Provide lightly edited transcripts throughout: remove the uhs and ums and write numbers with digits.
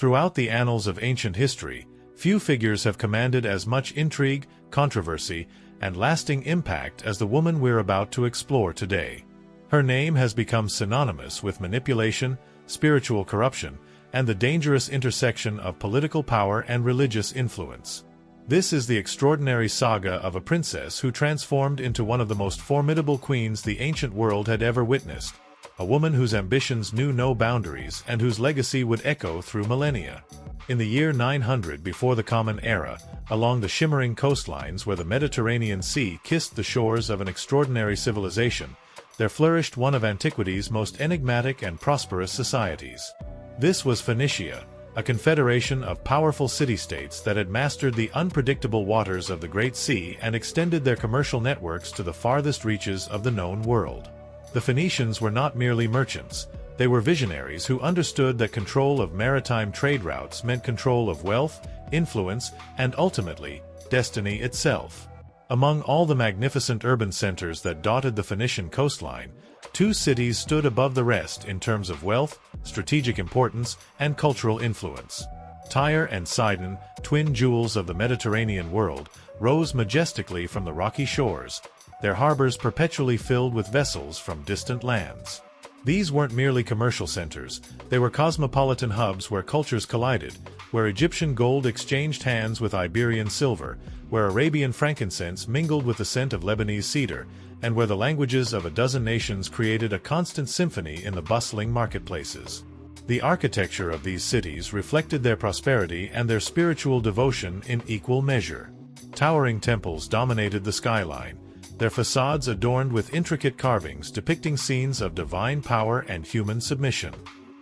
Throughout the annals of ancient history, few figures have commanded as much intrigue, controversy, and lasting impact as the woman we're about to explore today. Her name has become synonymous with manipulation, spiritual corruption, and the dangerous intersection of political power and religious influence. This is the extraordinary saga of a princess who transformed into one of the most formidable queens the ancient world had ever witnessed, a woman whose ambitions knew no boundaries and whose legacy would echo through millennia. In the year 900 before the Common Era, along the shimmering coastlines where the Mediterranean Sea kissed the shores of an extraordinary civilization, there flourished one of antiquity's most enigmatic and prosperous societies. This was Phoenicia, a confederation of powerful city-states that had mastered the unpredictable waters of the Great Sea and extended their commercial networks to the farthest reaches of the known world. The Phoenicians were not merely merchants, they were visionaries who understood that control of maritime trade routes meant control of wealth, influence, and ultimately, destiny itself. Among all the magnificent urban centers that dotted the Phoenician coastline, two cities stood above the rest in terms of wealth, strategic importance, and cultural influence. Tyre and Sidon, twin jewels of the Mediterranean world, rose majestically from the rocky shores, their harbors perpetually filled with vessels from distant lands. These weren't merely commercial centers, they were cosmopolitan hubs where cultures collided, where Egyptian gold exchanged hands with Iberian silver, where Arabian frankincense mingled with the scent of Lebanese cedar, and where the languages of a dozen nations created a constant symphony in the bustling marketplaces. The architecture of these cities reflected their prosperity and their spiritual devotion in equal measure. Towering temples dominated the skyline, their facades adorned with intricate carvings depicting scenes of divine power and human submission.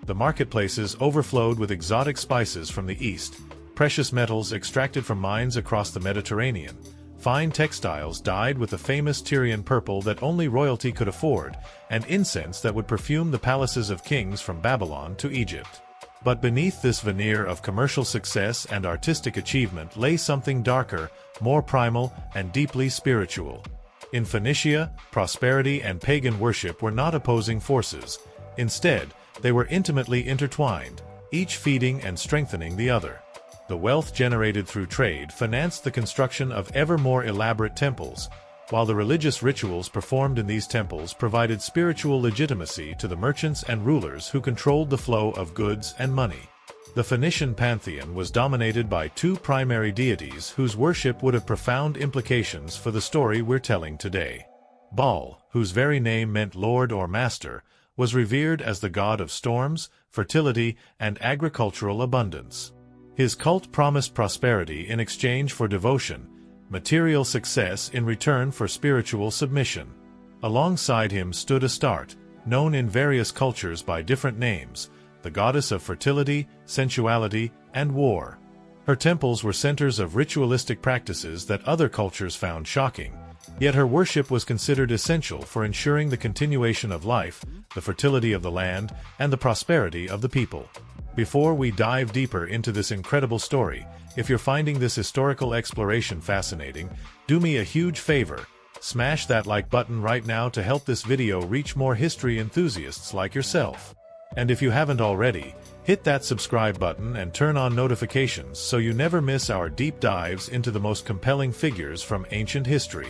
The marketplaces overflowed with exotic spices from the east, precious metals extracted from mines across the Mediterranean, fine textiles dyed with the famous Tyrian purple that only royalty could afford, and incense that would perfume the palaces of kings from Babylon to Egypt. But beneath this veneer of commercial success and artistic achievement lay something darker, more primal, and deeply spiritual. In Phoenicia, prosperity and pagan worship were not opposing forces. Instead, they were intimately intertwined, each feeding and strengthening the other. The wealth generated through trade financed the construction of ever more elaborate temples, while the religious rituals performed in these temples provided spiritual legitimacy to the merchants and rulers who controlled the flow of goods and money. The Phoenician pantheon was dominated by two primary deities whose worship would have profound implications for the story we're telling today. Baal, whose very name meant lord or master, was revered as the god of storms, fertility, and agricultural abundance. His cult promised prosperity in exchange for devotion, material success in return for spiritual submission. Alongside him stood Astarte, known in various cultures by different names, the goddess of fertility, sensuality, and war. Her temples were centers of ritualistic practices that other cultures found shocking, yet her worship was considered essential for ensuring the continuation of life, the fertility of the land, and the prosperity of the people. Before we dive deeper into this incredible story, if you're finding this historical exploration fascinating, do me a huge favor, smash that like button right now to help this video reach more history enthusiasts like yourself. And if you haven't already, hit that subscribe button and turn on notifications so you never miss our deep dives into the most compelling figures from ancient history.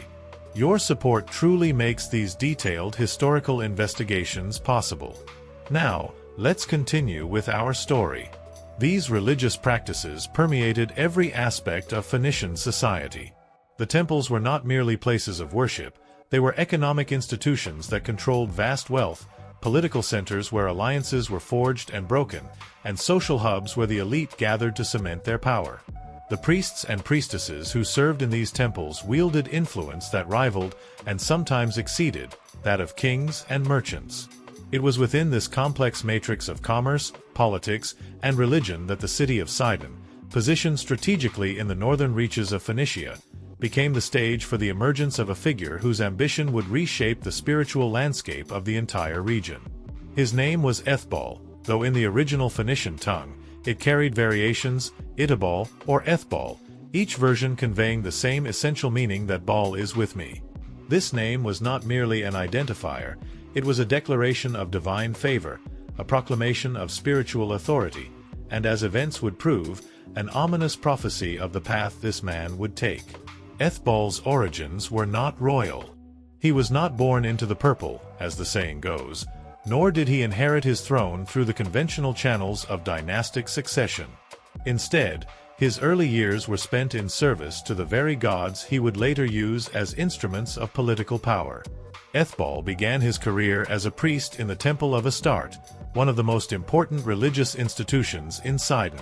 Your support truly makes these detailed historical investigations possible. Now, let's continue with our story. These religious practices permeated every aspect of Phoenician society. The temples were not merely places of worship, they were economic institutions that controlled vast wealth, political centers where alliances were forged and broken, and social hubs where the elite gathered to cement their power. The priests and priestesses who served in these temples wielded influence that rivaled, and sometimes exceeded, that of kings and merchants. It was within this complex matrix of commerce, politics, and religion that the city of Sidon, positioned strategically in the northern reaches of Phoenicia, became the stage for the emergence of a figure whose ambition would reshape the spiritual landscape of the entire region. His name was Ethbal, though in the original Phoenician tongue, it carried variations, Itibal or Ethbal, each version conveying the same essential meaning that Baal is with me. This name was not merely an identifier, it was a declaration of divine favor, a proclamation of spiritual authority, and as events would prove, an ominous prophecy of the path this man would take. Ethbal's origins were not royal. He was not born into the purple, as the saying goes, nor did he inherit his throne through the conventional channels of dynastic succession. Instead, his early years were spent in service to the very gods he would later use as instruments of political power. Ethbal began his career as a priest in the Temple of Astarte, one of the most important religious institutions in Sidon.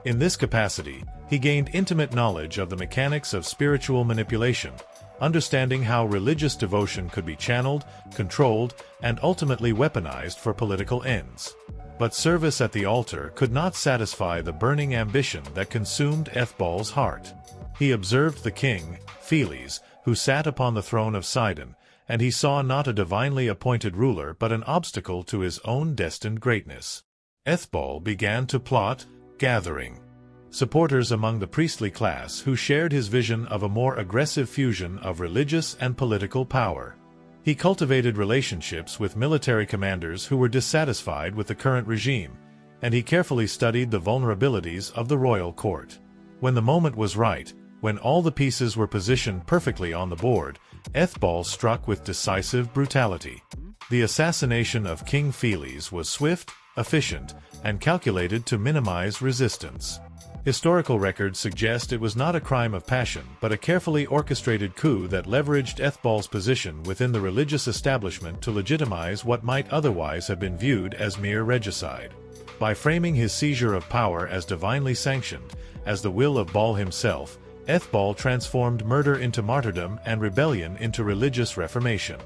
In this capacity, he gained intimate knowledge of the mechanics of spiritual manipulation, understanding how religious devotion could be channeled, controlled, and ultimately weaponized for political ends. But service at the altar could not satisfy the burning ambition that consumed Ethbal's heart. He observed the king, Pheles, who sat upon the throne of Sidon, and he saw not a divinely appointed ruler but an obstacle to his own destined greatness. Ethbal began to plot, gathering supporters among the priestly class who shared his vision of a more aggressive fusion of religious and political power. He cultivated relationships with military commanders who were dissatisfied with the current regime, and he carefully studied the vulnerabilities of the royal court. When the moment was right, when all the pieces were positioned perfectly on the board, Ethbal struck with decisive brutality. The assassination of King Pheles was swift, efficient, and calculated to minimize resistance. Historical records suggest it was not a crime of passion but a carefully orchestrated coup that leveraged Ethbal's position within the religious establishment to legitimize what might otherwise have been viewed as mere regicide. By framing his seizure of power as divinely sanctioned, as the will of Baal himself, Ethbal transformed murder into martyrdom and rebellion into religious reformation.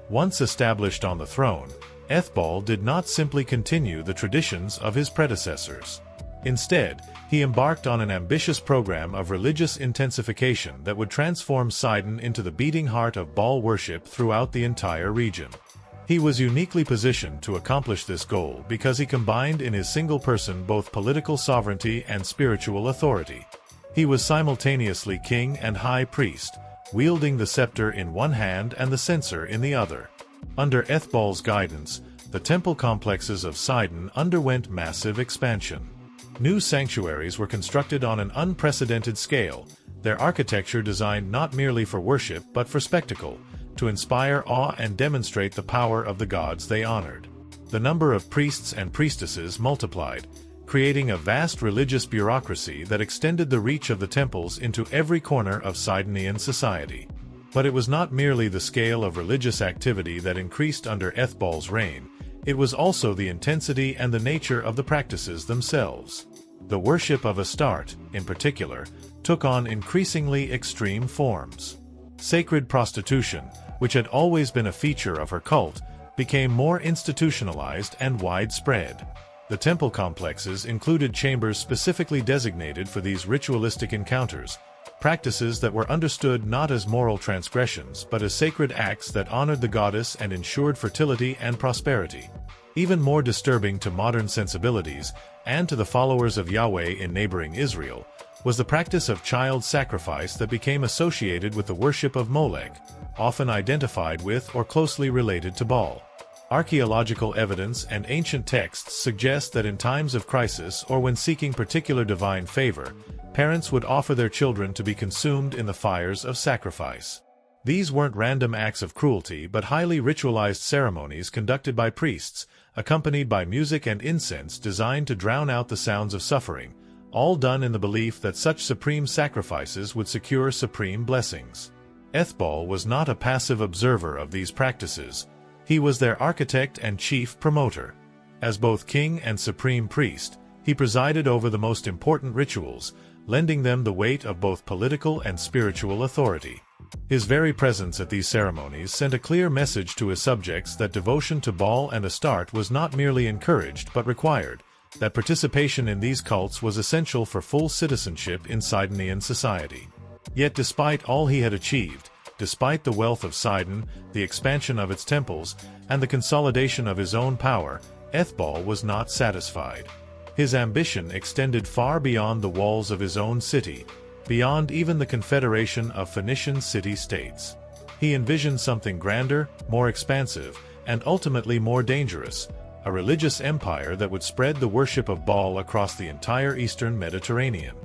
Once established on the throne, Ethbal did not simply continue the traditions of his predecessors. Instead, he embarked on an ambitious program of religious intensification that would transform Sidon into the beating heart of Baal worship throughout the entire region. He was uniquely positioned to accomplish this goal because he combined in his single person both political sovereignty and spiritual authority. He was simultaneously king and high priest, wielding the scepter in one hand and the censer in the other. Under Ethbal's guidance, the temple complexes of Sidon underwent massive expansion. New sanctuaries were constructed on an unprecedented scale, their architecture designed not merely for worship but for spectacle, to inspire awe and demonstrate the power of the gods they honored. The number of priests and priestesses multiplied, creating a vast religious bureaucracy that extended the reach of the temples into every corner of Sidonian society. But it was not merely the scale of religious activity that increased under Ethbal's reign, it was also the intensity and the nature of the practices themselves. The worship of Astarte, in particular, took on increasingly extreme forms. Sacred prostitution, which had always been a feature of her cult, became more institutionalized and widespread. The temple complexes included chambers specifically designated for these ritualistic encounters, practices that were understood not as moral transgressions but as sacred acts that honored the goddess and ensured fertility and prosperity. Even more disturbing to modern sensibilities, and to the followers of Yahweh in neighboring Israel, was the practice of child sacrifice that became associated with the worship of Molech, often identified with or closely related to Baal. Archaeological evidence and ancient texts suggest that in times of crisis or when seeking particular divine favor, parents would offer their children to be consumed in the fires of sacrifice. These weren't random acts of cruelty but highly ritualized ceremonies conducted by priests, accompanied by music and incense designed to drown out the sounds of suffering, all done in the belief that such supreme sacrifices would secure supreme blessings. Ethbal was not a passive observer of these practices. He was their architect and chief promoter. As both king and supreme priest, he presided over the most important rituals, lending them the weight of both political and spiritual authority. His very presence at these ceremonies sent a clear message to his subjects that devotion to Baal and Astarte was not merely encouraged but required, that participation in these cults was essential for full citizenship in Sidonian society. Yet despite all he had achieved, despite the wealth of Sidon, the expansion of its temples, and the consolidation of his own power, Ethbal was not satisfied. His ambition extended far beyond the walls of his own city, beyond even the confederation of Phoenician city-states. He envisioned something grander, more expansive, and ultimately more dangerous, a religious empire that would spread the worship of Baal across the entire eastern Mediterranean.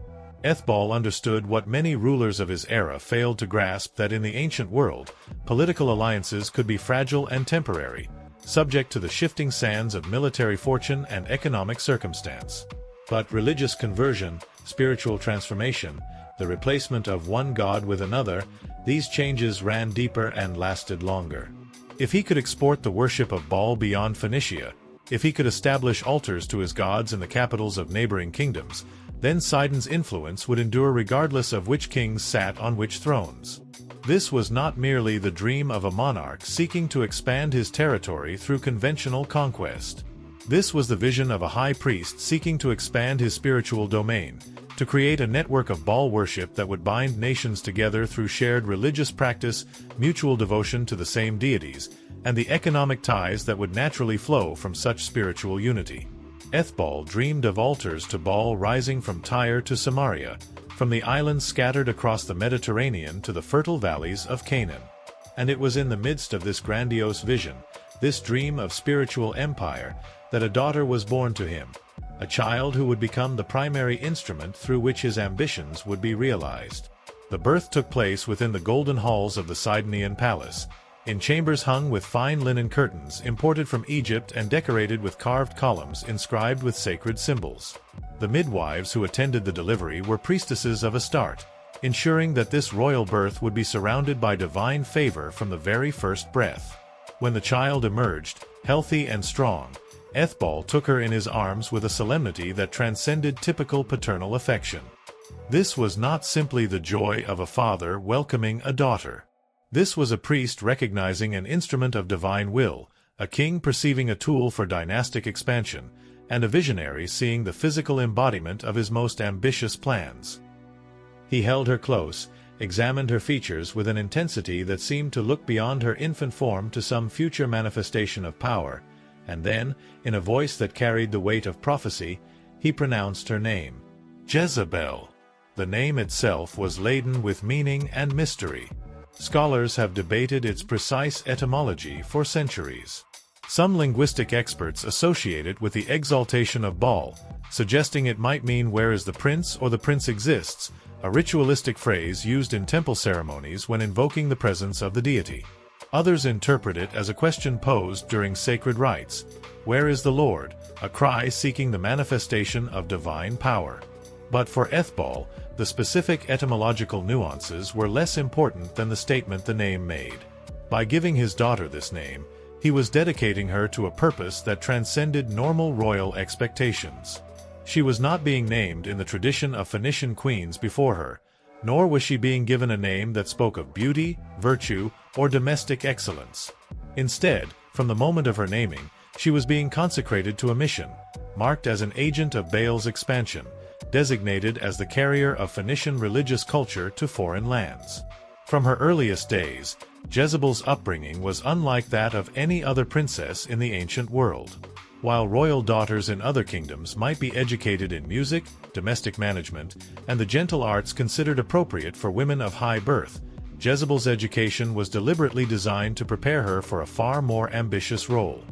Ethbal understood what many rulers of his era failed to grasp, that in the ancient world, political alliances could be fragile and temporary, subject to the shifting sands of military fortune and economic circumstance. But religious conversion, spiritual transformation, the replacement of one god with another, these changes ran deeper and lasted longer. If he could export the worship of Baal beyond Phoenicia, if he could establish altars to his gods in the capitals of neighboring kingdoms, then Sidon's influence would endure regardless of which kings sat on which thrones. This was not merely the dream of a monarch seeking to expand his territory through conventional conquest. This was the vision of a high priest seeking to expand his spiritual domain, to create a network of Baal worship that would bind nations together through shared religious practice, mutual devotion to the same deities, and the economic ties that would naturally flow from such spiritual unity. Ethbal dreamed of altars to Baal rising from Tyre to Samaria, from the islands scattered across the Mediterranean to the fertile valleys of Canaan. And it was in the midst of this grandiose vision, this dream of spiritual empire, that a daughter was born to him, a child who would become the primary instrument through which his ambitions would be realized. The birth took place within the golden halls of the Sidonian palace, in chambers hung with fine linen curtains imported from Egypt and decorated with carved columns inscribed with sacred symbols. The midwives who attended the delivery were priestesses of Astarte, ensuring that this royal birth would be surrounded by divine favor from the very first breath. When the child emerged, healthy and strong, Ethbal took her in his arms with a solemnity that transcended typical paternal affection. This was not simply the joy of a father welcoming a daughter. This was a priest recognizing an instrument of divine will, a king perceiving a tool for dynastic expansion, and a visionary seeing the physical embodiment of his most ambitious plans. He held her close, examined her features with an intensity that seemed to look beyond her infant form to some future manifestation of power, and then, in a voice that carried the weight of prophecy, he pronounced her name, Jezebel. The name itself was laden with meaning and mystery. Scholars have debated its precise etymology for centuries. Some linguistic experts associate it with the exaltation of Baal, suggesting it might mean "where is the prince" or "the prince exists," a ritualistic phrase used in temple ceremonies when invoking the presence of the deity. Others interpret it as a question posed during sacred rites, "Where is the Lord?" a cry seeking the manifestation of divine power. But for Ethbal, the specific etymological nuances were less important than the statement the name made. By giving his daughter this name, he was dedicating her to a purpose that transcended normal royal expectations. She was not being named in the tradition of Phoenician queens before her, nor was she being given a name that spoke of beauty, virtue, or domestic excellence. Instead, from the moment of her naming, she was being consecrated to a mission, marked as an agent of Baal's expansion, designated as the carrier of Phoenician religious culture to foreign lands. From her earliest days, Jezebel's upbringing was unlike that of any other princess in the ancient world. While royal daughters in other kingdoms might be educated in music, domestic management, and the gentle arts considered appropriate for women of high birth, Jezebel's education was deliberately designed to prepare her for a far more ambitious role.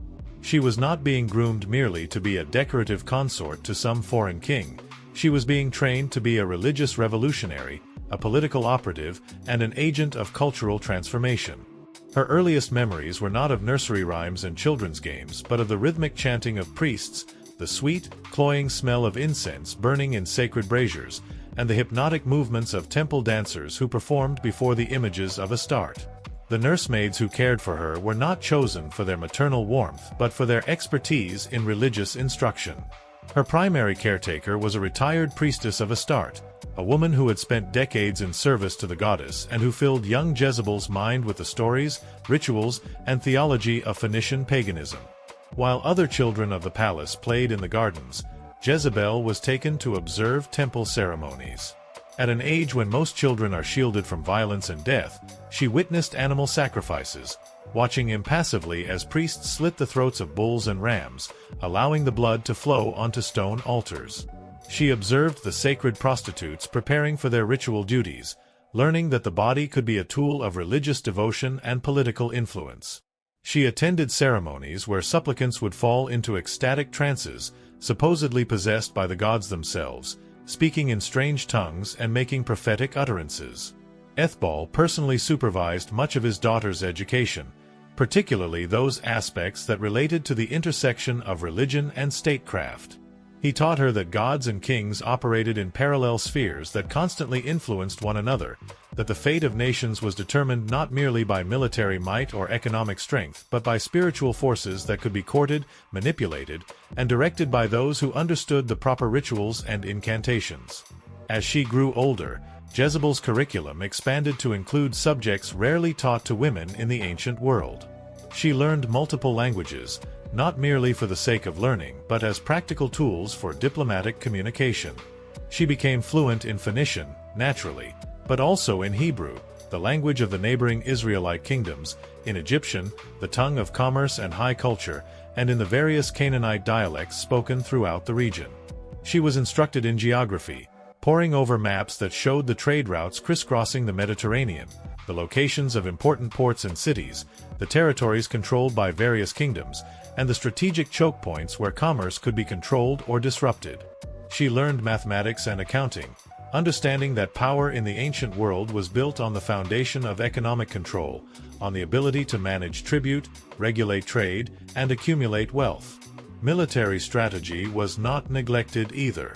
She was not being groomed merely to be a decorative consort to some foreign king. She was being trained to be a religious revolutionary, a political operative, and an agent of cultural transformation. Her earliest memories were not of nursery rhymes and children's games, but of the rhythmic chanting of priests, the sweet, cloying smell of incense burning in sacred braziers, and the hypnotic movements of temple dancers who performed before the images of Astarte. The nursemaids who cared for her were not chosen for their maternal warmth, but for their expertise in religious instruction. Her primary caretaker was a retired priestess of Astarte, a woman who had spent decades in service to the goddess and who filled young Jezebel's mind with the stories, rituals, and theology of Phoenician paganism. While other children of the palace played in the gardens, Jezebel was taken to observe temple ceremonies. At an age when most children are shielded from violence and death, she witnessed animal sacrifices, watching impassively as priests slit the throats of bulls and rams, allowing the blood to flow onto stone altars. She observed the sacred prostitutes preparing for their ritual duties, learning that the body could be a tool of religious devotion and political influence. She attended ceremonies where supplicants would fall into ecstatic trances, supposedly possessed by the gods themselves, speaking in strange tongues and making prophetic utterances. Ethbal personally supervised much of his daughter's education, particularly those aspects that related to the intersection of religion and statecraft. He taught her that gods and kings operated in parallel spheres that constantly influenced one another, that the fate of nations was determined not merely by military might or economic strength, but by spiritual forces that could be courted, manipulated, and directed by those who understood the proper rituals and incantations. As she grew older, Jezebel's curriculum expanded to include subjects rarely taught to women in the ancient world. She learned multiple languages, not merely for the sake of learning, but as practical tools for diplomatic communication. She became fluent in Phoenician, naturally, but also in Hebrew, the language of the neighboring Israelite kingdoms, in Egyptian, the tongue of commerce and high culture, and in the various Canaanite dialects spoken throughout the region. She was instructed in geography, poring over maps that showed the trade routes crisscrossing the Mediterranean, the locations of important ports and cities, the territories controlled by various kingdoms, and the strategic choke points where commerce could be controlled or disrupted. She learned mathematics and accounting, understanding that power in the ancient world was built on the foundation of economic control, on the ability to manage tribute, regulate trade, and accumulate wealth. Military strategy was not neglected either.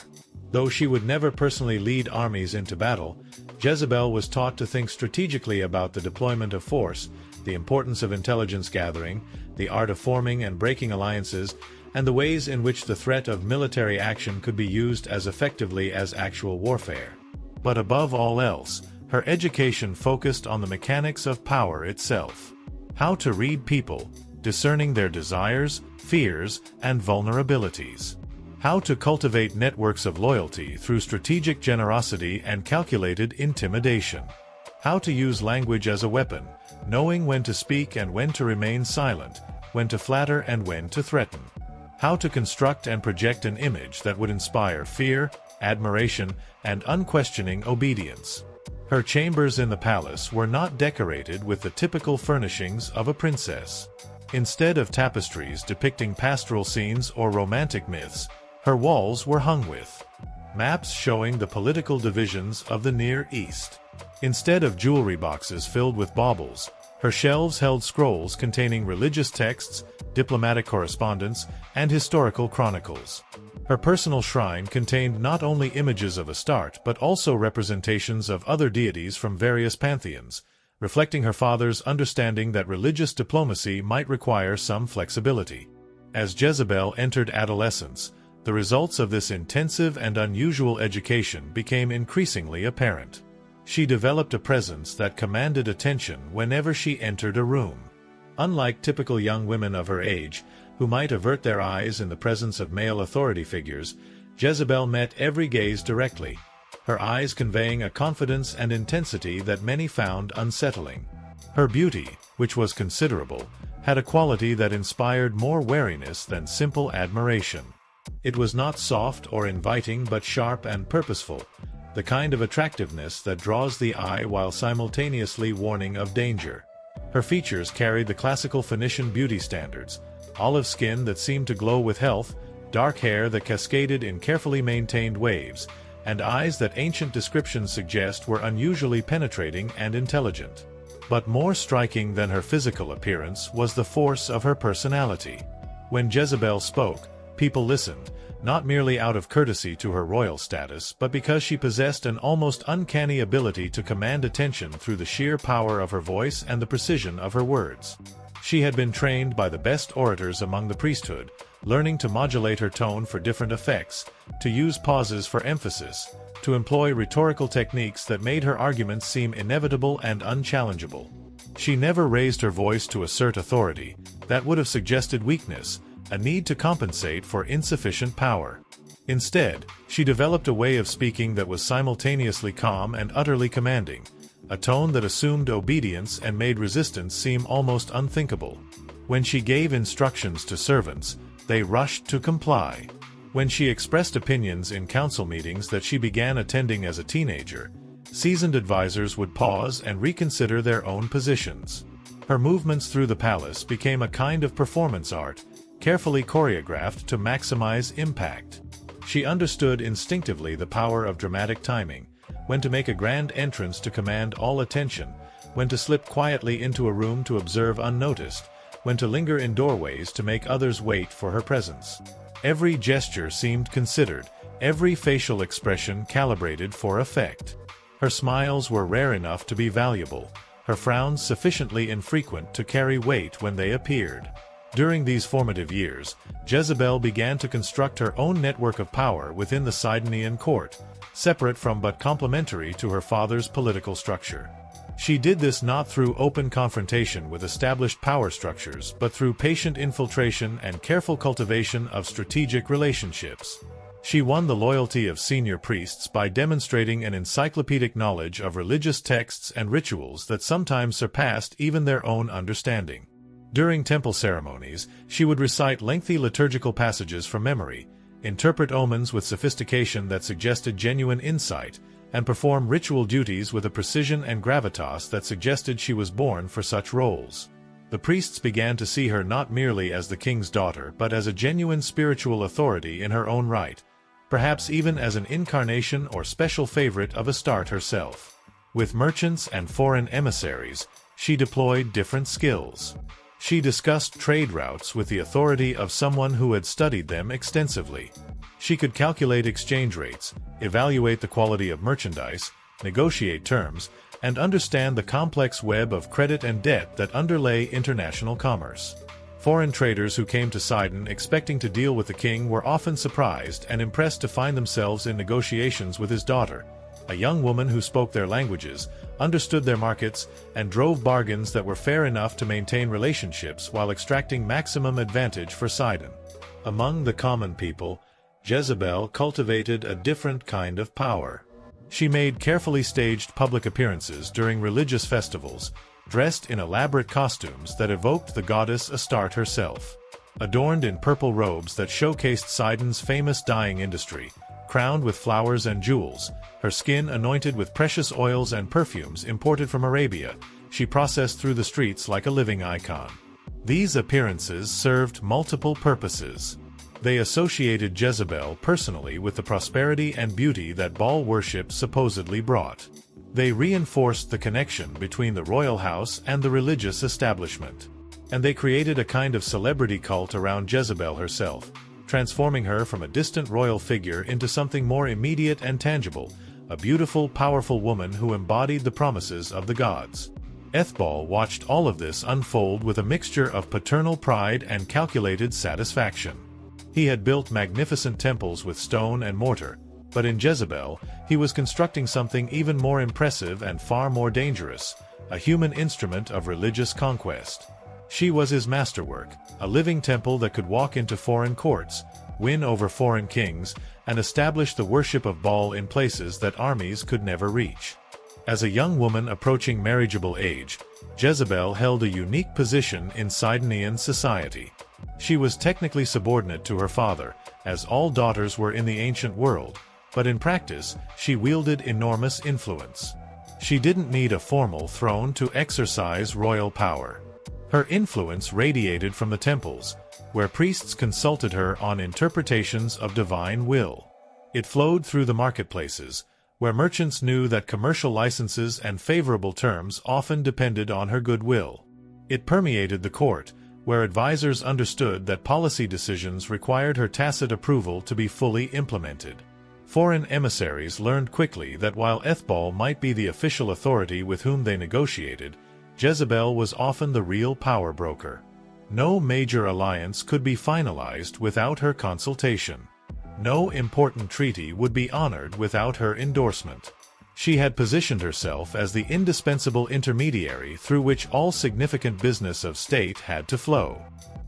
Though she would never personally lead armies into battle, Jezebel was taught to think strategically about the deployment of force, the importance of intelligence gathering, the art of forming and breaking alliances, and the ways in which the threat of military action could be used as effectively as actual warfare. But above all else, her education focused on the mechanics of power itself. How to read people, discerning their desires, fears, and vulnerabilities. How to cultivate networks of loyalty through strategic generosity and calculated intimidation. How to use language as a weapon, knowing when to speak and when to remain silent, when to flatter and when to threaten. How to construct and project an image that would inspire fear, admiration, and unquestioning obedience. Her chambers in the palace were not decorated with the typical furnishings of a princess. Instead of tapestries depicting pastoral scenes or romantic myths, her walls were hung with maps showing the political divisions of the Near East. Instead of jewelry boxes filled with baubles, her shelves held scrolls containing religious texts, diplomatic correspondence, and historical chronicles. Her personal shrine contained not only images of Astarte but also representations of other deities from various pantheons, reflecting her father's understanding that religious diplomacy might require some flexibility. As Jezebel entered adolescence, the results of this intensive and unusual education became increasingly apparent. She developed a presence that commanded attention whenever she entered a room. Unlike typical young women of her age, who might avert their eyes in the presence of male authority figures, Jezebel met every gaze directly, her eyes conveying a confidence and intensity that many found unsettling. Her beauty, which was considerable, had a quality that inspired more wariness than simple admiration. It was not soft or inviting but sharp and purposeful, the kind of attractiveness that draws the eye while simultaneously warning of danger. Her features carried the classical Phoenician beauty standards: olive skin that seemed to glow with health, dark hair that cascaded in carefully maintained waves, and eyes that ancient descriptions suggest were unusually penetrating and intelligent. But more striking than her physical appearance was the force of her personality. When Jezebel spoke, people listened, not merely out of courtesy to her royal status, but because she possessed an almost uncanny ability to command attention through the sheer power of her voice and the precision of her words. She had been trained by the best orators among the priesthood, learning to modulate her tone for different effects, to use pauses for emphasis, to employ rhetorical techniques that made her arguments seem inevitable and unchallengeable. She never raised her voice to assert authority. That would have suggested weakness, a need to compensate for insufficient power. Instead, she developed a way of speaking that was simultaneously calm and utterly commanding, a tone that assumed obedience and made resistance seem almost unthinkable. When she gave instructions to servants, they rushed to comply. When she expressed opinions in council meetings that she began attending as a teenager, seasoned advisors would pause and reconsider their own positions. Her movements through the palace became a kind of performance art, carefully choreographed to maximize impact. She understood instinctively the power of dramatic timing, when to make a grand entrance to command all attention, when to slip quietly into a room to observe unnoticed, when to linger in doorways to make others wait for her presence. Every gesture seemed considered, every facial expression calibrated for effect. Her smiles were rare enough to be valuable, her frowns sufficiently infrequent to carry weight when they appeared. During these formative years, Jezebel began to construct her own network of power within the Sidonian court, separate from but complementary to her father's political structure. She did this not through open confrontation with established power structures but through patient infiltration and careful cultivation of strategic relationships. She won the loyalty of senior priests by demonstrating an encyclopedic knowledge of religious texts and rituals that sometimes surpassed even their own understanding. During temple ceremonies, she would recite lengthy liturgical passages from memory, interpret omens with sophistication that suggested genuine insight, and perform ritual duties with a precision and gravitas that suggested she was born for such roles. The priests began to see her not merely as the king's daughter but as a genuine spiritual authority in her own right, perhaps even as an incarnation or special favorite of Astarte herself. With merchants and foreign emissaries, she deployed different skills. She discussed trade routes with the authority of someone who had studied them extensively. She could calculate exchange rates, evaluate the quality of merchandise, negotiate terms, and understand the complex web of credit and debt that underlay international commerce. Foreign traders who came to Sidon expecting to deal with the king were often surprised and impressed to find themselves in negotiations with his daughter, a young woman who spoke their languages, understood their markets, and drove bargains that were fair enough to maintain relationships while extracting maximum advantage for Sidon. Among the common people, Jezebel cultivated a different kind of power. She made carefully staged public appearances during religious festivals, dressed in elaborate costumes that evoked the goddess Astarte herself. Adorned in purple robes that showcased Sidon's famous dyeing industry, crowned with flowers and jewels, her skin anointed with precious oils and perfumes imported from Arabia, she processed through the streets like a living icon. These appearances served multiple purposes. They associated Jezebel personally with the prosperity and beauty that Baal worship supposedly brought. They reinforced the connection between the royal house and the religious establishment. And they created a kind of celebrity cult around Jezebel herself, transforming her from a distant royal figure into something more immediate and tangible, a beautiful, powerful woman who embodied the promises of the gods. Ethbal watched all of this unfold with a mixture of paternal pride and calculated satisfaction. He had built magnificent temples with stone and mortar, but in Jezebel, he was constructing something even more impressive and far more dangerous, a human instrument of religious conquest. She was his masterwork, a living temple that could walk into foreign courts, win over foreign kings, and establish the worship of Baal in places that armies could never reach. As a young woman approaching marriageable age, Jezebel held a unique position in Sidonian society. She was technically subordinate to her father, as all daughters were in the ancient world, but in practice, she wielded enormous influence. She didn't need a formal throne to exercise royal power. Her influence radiated from the temples, where priests consulted her on interpretations of divine will. It flowed through the marketplaces, where merchants knew that commercial licenses and favorable terms often depended on her goodwill. It permeated the court, where advisors understood that policy decisions required her tacit approval to be fully implemented. Foreign emissaries learned quickly that while Ethbal might be the official authority with whom they negotiated, Jezebel was often the real power broker. No major alliance could be finalized without her consultation. No important treaty would be honored without her endorsement. She had positioned herself as the indispensable intermediary through which all significant business of state had to flow.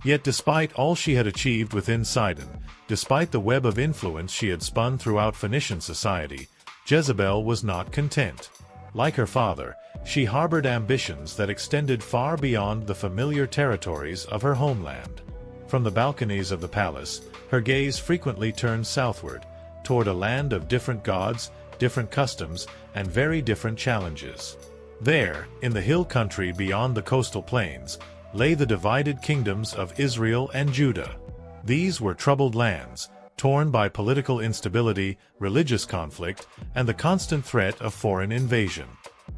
Yet despite all she had achieved within Sidon, despite the web of influence she had spun throughout Phoenician society, Jezebel was not content. Like her father, she harbored ambitions that extended far beyond the familiar territories of her homeland. From the balconies of the palace, her gaze frequently turned southward, toward a land of different gods, different customs, and very different challenges. There, in the hill country beyond the coastal plains, lay the divided kingdoms of Israel and Judah. These were troubled lands, torn by political instability, religious conflict, and the constant threat of foreign invasion.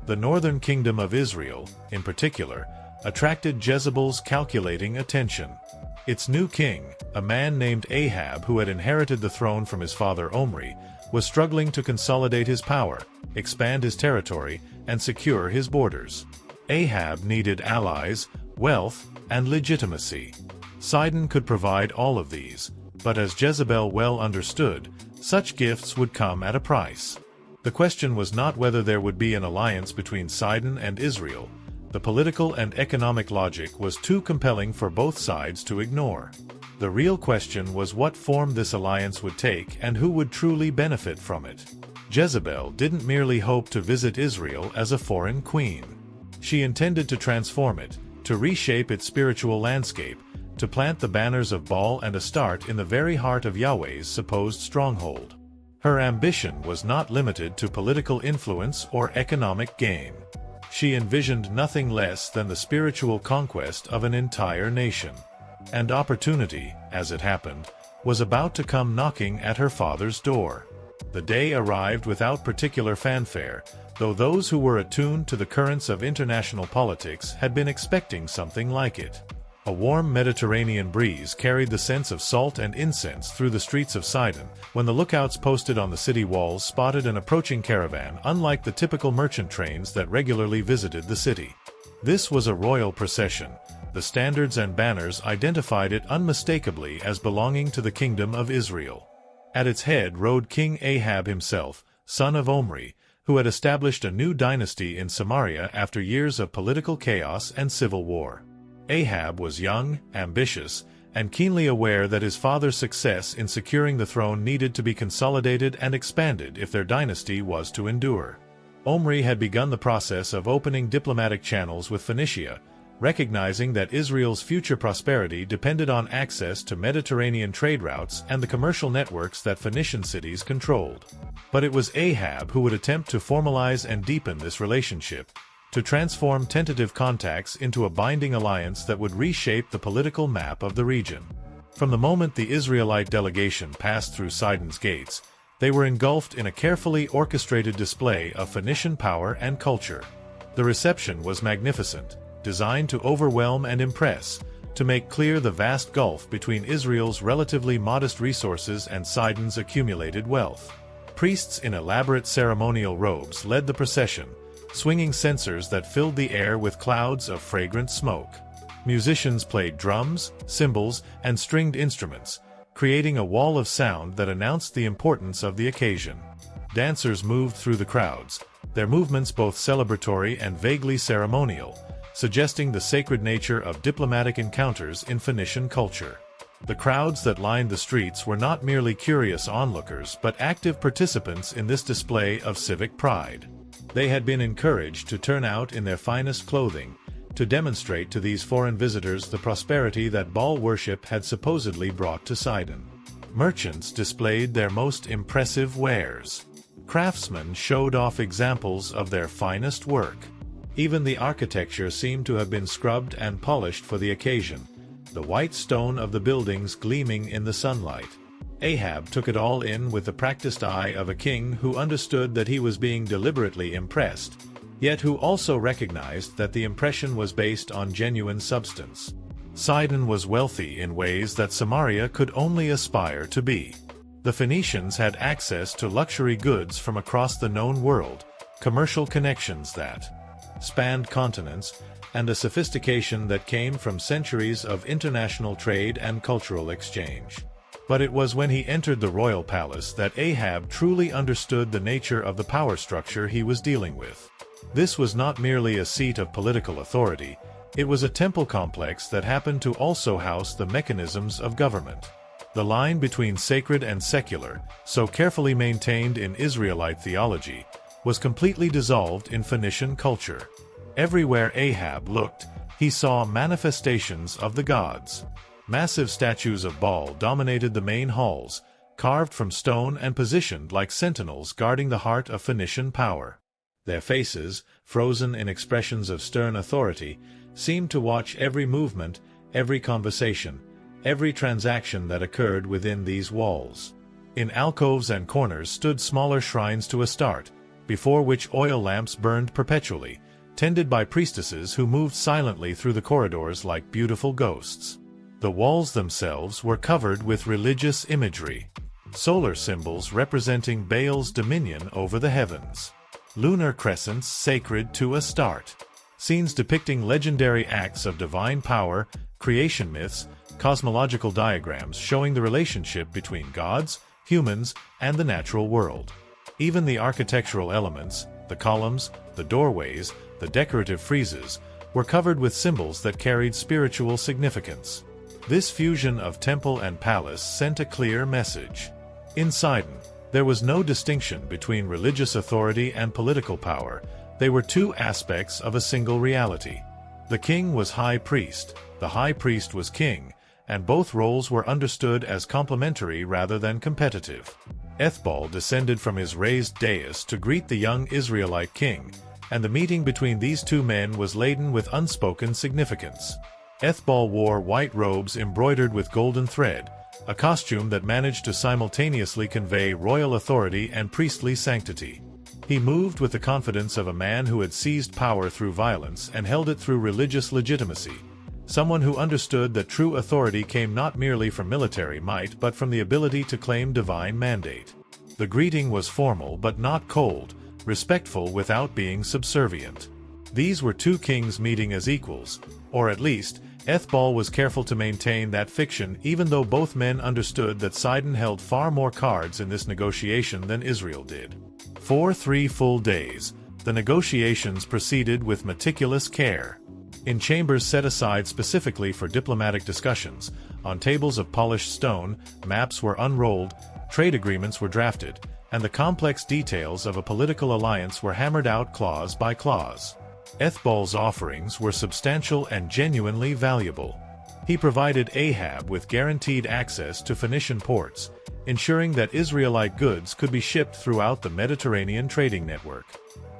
The northern kingdom of Israel, in particular, attracted Jezebel's calculating attention. Its new king, a man named Ahab who had inherited the throne from his father Omri, was struggling to consolidate his power, expand his territory, and secure his borders. Ahab needed allies, wealth, and legitimacy. Sidon could provide all of these, but as Jezebel well understood, such gifts would come at a price. The question was not whether there would be an alliance between Sidon and Israel. The political and economic logic was too compelling for both sides to ignore. The real question was what form this alliance would take and who would truly benefit from it. Jezebel didn't merely hope to visit Israel as a foreign queen. She intended to transform it, to reshape its spiritual landscape, to plant the banners of Baal and Astarte in the very heart of Yahweh's supposed stronghold. Her ambition was not limited to political influence or economic gain. She envisioned nothing less than the spiritual conquest of an entire nation. And opportunity, as it happened, was about to come knocking at her father's door. The day arrived without particular fanfare, though those who were attuned to the currents of international politics had been expecting something like it. A warm Mediterranean breeze carried the scents of salt and incense through the streets of Sidon, when the lookouts posted on the city walls spotted an approaching caravan unlike the typical merchant trains that regularly visited the city. This was a royal procession. The standards and banners identified it unmistakably as belonging to the kingdom of Israel. At its head rode King Ahab himself, son of Omri, who had established a new dynasty in Samaria after years of political chaos and civil war. Ahab was young, ambitious, and keenly aware that his father's success in securing the throne needed to be consolidated and expanded if their dynasty was to endure. Omri had begun the process of opening diplomatic channels with Phoenicia, recognizing that Israel's future prosperity depended on access to Mediterranean trade routes and the commercial networks that Phoenician cities controlled. But it was Ahab who would attempt to formalize and deepen this relationship, to transform tentative contacts into a binding alliance that would reshape the political map of the region. From the moment the Israelite delegation passed through Sidon's gates, they were engulfed in a carefully orchestrated display of Phoenician power and culture. The reception was magnificent, designed to overwhelm and impress, to make clear the vast gulf between Israel's relatively modest resources and Sidon's accumulated wealth. Priests in elaborate ceremonial robes led the procession, swinging censers that filled the air with clouds of fragrant smoke. Musicians played drums, cymbals, and stringed instruments, creating a wall of sound that announced the importance of the occasion. Dancers moved through the crowds, their movements both celebratory and vaguely ceremonial, suggesting the sacred nature of diplomatic encounters in Phoenician culture. The crowds that lined the streets were not merely curious onlookers but active participants in this display of civic pride. They had been encouraged to turn out in their finest clothing, to demonstrate to these foreign visitors the prosperity that Baal worship had supposedly brought to Sidon. Merchants displayed their most impressive wares. Craftsmen showed off examples of their finest work. Even the architecture seemed to have been scrubbed and polished for the occasion, the white stone of the buildings gleaming in the sunlight. Ahab took it all in with the practiced eye of a king who understood that he was being deliberately impressed, yet who also recognized that the impression was based on genuine substance. Sidon was wealthy in ways that Samaria could only aspire to be. The Phoenicians had access to luxury goods from across the known world, commercial connections that spanned continents, and a sophistication that came from centuries of international trade and cultural exchange. But it was when he entered the royal palace that Ahab truly understood the nature of the power structure he was dealing with. This was not merely a seat of political authority, it was a temple complex that happened to also house the mechanisms of government. The line between sacred and secular, so carefully maintained in Israelite theology, was completely dissolved in Phoenician culture. Everywhere Ahab looked, he saw manifestations of the gods. Massive statues of Baal dominated the main halls, carved from stone and positioned like sentinels guarding the heart of Phoenician power. Their faces, frozen in expressions of stern authority, seemed to watch every movement, every conversation, every transaction that occurred within these walls. In alcoves and corners stood smaller shrines to Astarte, before which oil lamps burned perpetually, tended by priestesses who moved silently through the corridors like beautiful ghosts. The walls themselves were covered with religious imagery. Solar symbols representing Baal's dominion over the heavens. Lunar crescents sacred to Astarte. Scenes depicting legendary acts of divine power, creation myths, cosmological diagrams showing the relationship between gods, humans, and the natural world. Even the architectural elements, the columns, the doorways, the decorative friezes, were covered with symbols that carried spiritual significance. This fusion of temple and palace sent a clear message. In Sidon, there was no distinction between religious authority and political power. They were two aspects of a single reality. The king was high priest, the high priest was king, and both roles were understood as complementary rather than competitive. Ethbal descended from his raised dais to greet the young Israelite king, and the meeting between these two men was laden with unspoken significance. Ethbal wore white robes embroidered with golden thread, a costume that managed to simultaneously convey royal authority and priestly sanctity. He moved with the confidence of a man who had seized power through violence and held it through religious legitimacy, someone who understood that true authority came not merely from military might but from the ability to claim divine mandate. The greeting was formal but not cold, respectful without being subservient. These were two kings meeting as equals, or at least, Ethbal was careful to maintain that fiction even though both men understood that Sidon held far more cards in this negotiation than Israel did. For 3 full days, the negotiations proceeded with meticulous care. In chambers set aside specifically for diplomatic discussions, on tables of polished stone, maps were unrolled, trade agreements were drafted, and the complex details of a political alliance were hammered out clause by clause. Ethbal's offerings were substantial and genuinely valuable. He provided Ahab with guaranteed access to Phoenician ports, ensuring that Israelite goods could be shipped throughout the Mediterranean trading network.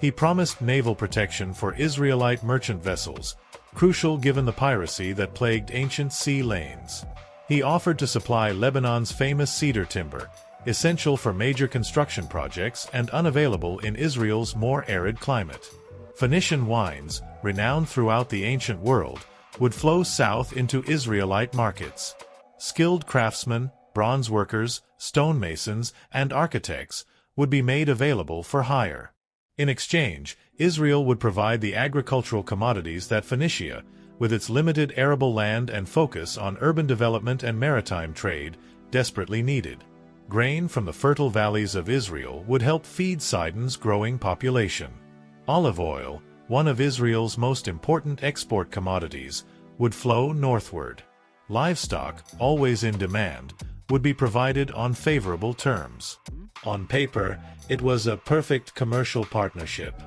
He promised naval protection for Israelite merchant vessels, crucial given the piracy that plagued ancient sea lanes. He offered to supply Lebanon's famous cedar timber, essential for major construction projects and unavailable in Israel's more arid climate. Phoenician wines, renowned throughout the ancient world, would flow south into Israelite markets. Skilled craftsmen, bronze workers, stonemasons, and architects would be made available for hire. In exchange, Israel would provide the agricultural commodities that Phoenicia, with its limited arable land and focus on urban development and maritime trade, desperately needed. Grain from the fertile valleys of Israel would help feed Sidon's growing population. Olive oil, one of Israel's most important export commodities, would flow northward. Livestock, always in demand, would be provided on favorable terms. On paper, it was a perfect commercial partnership.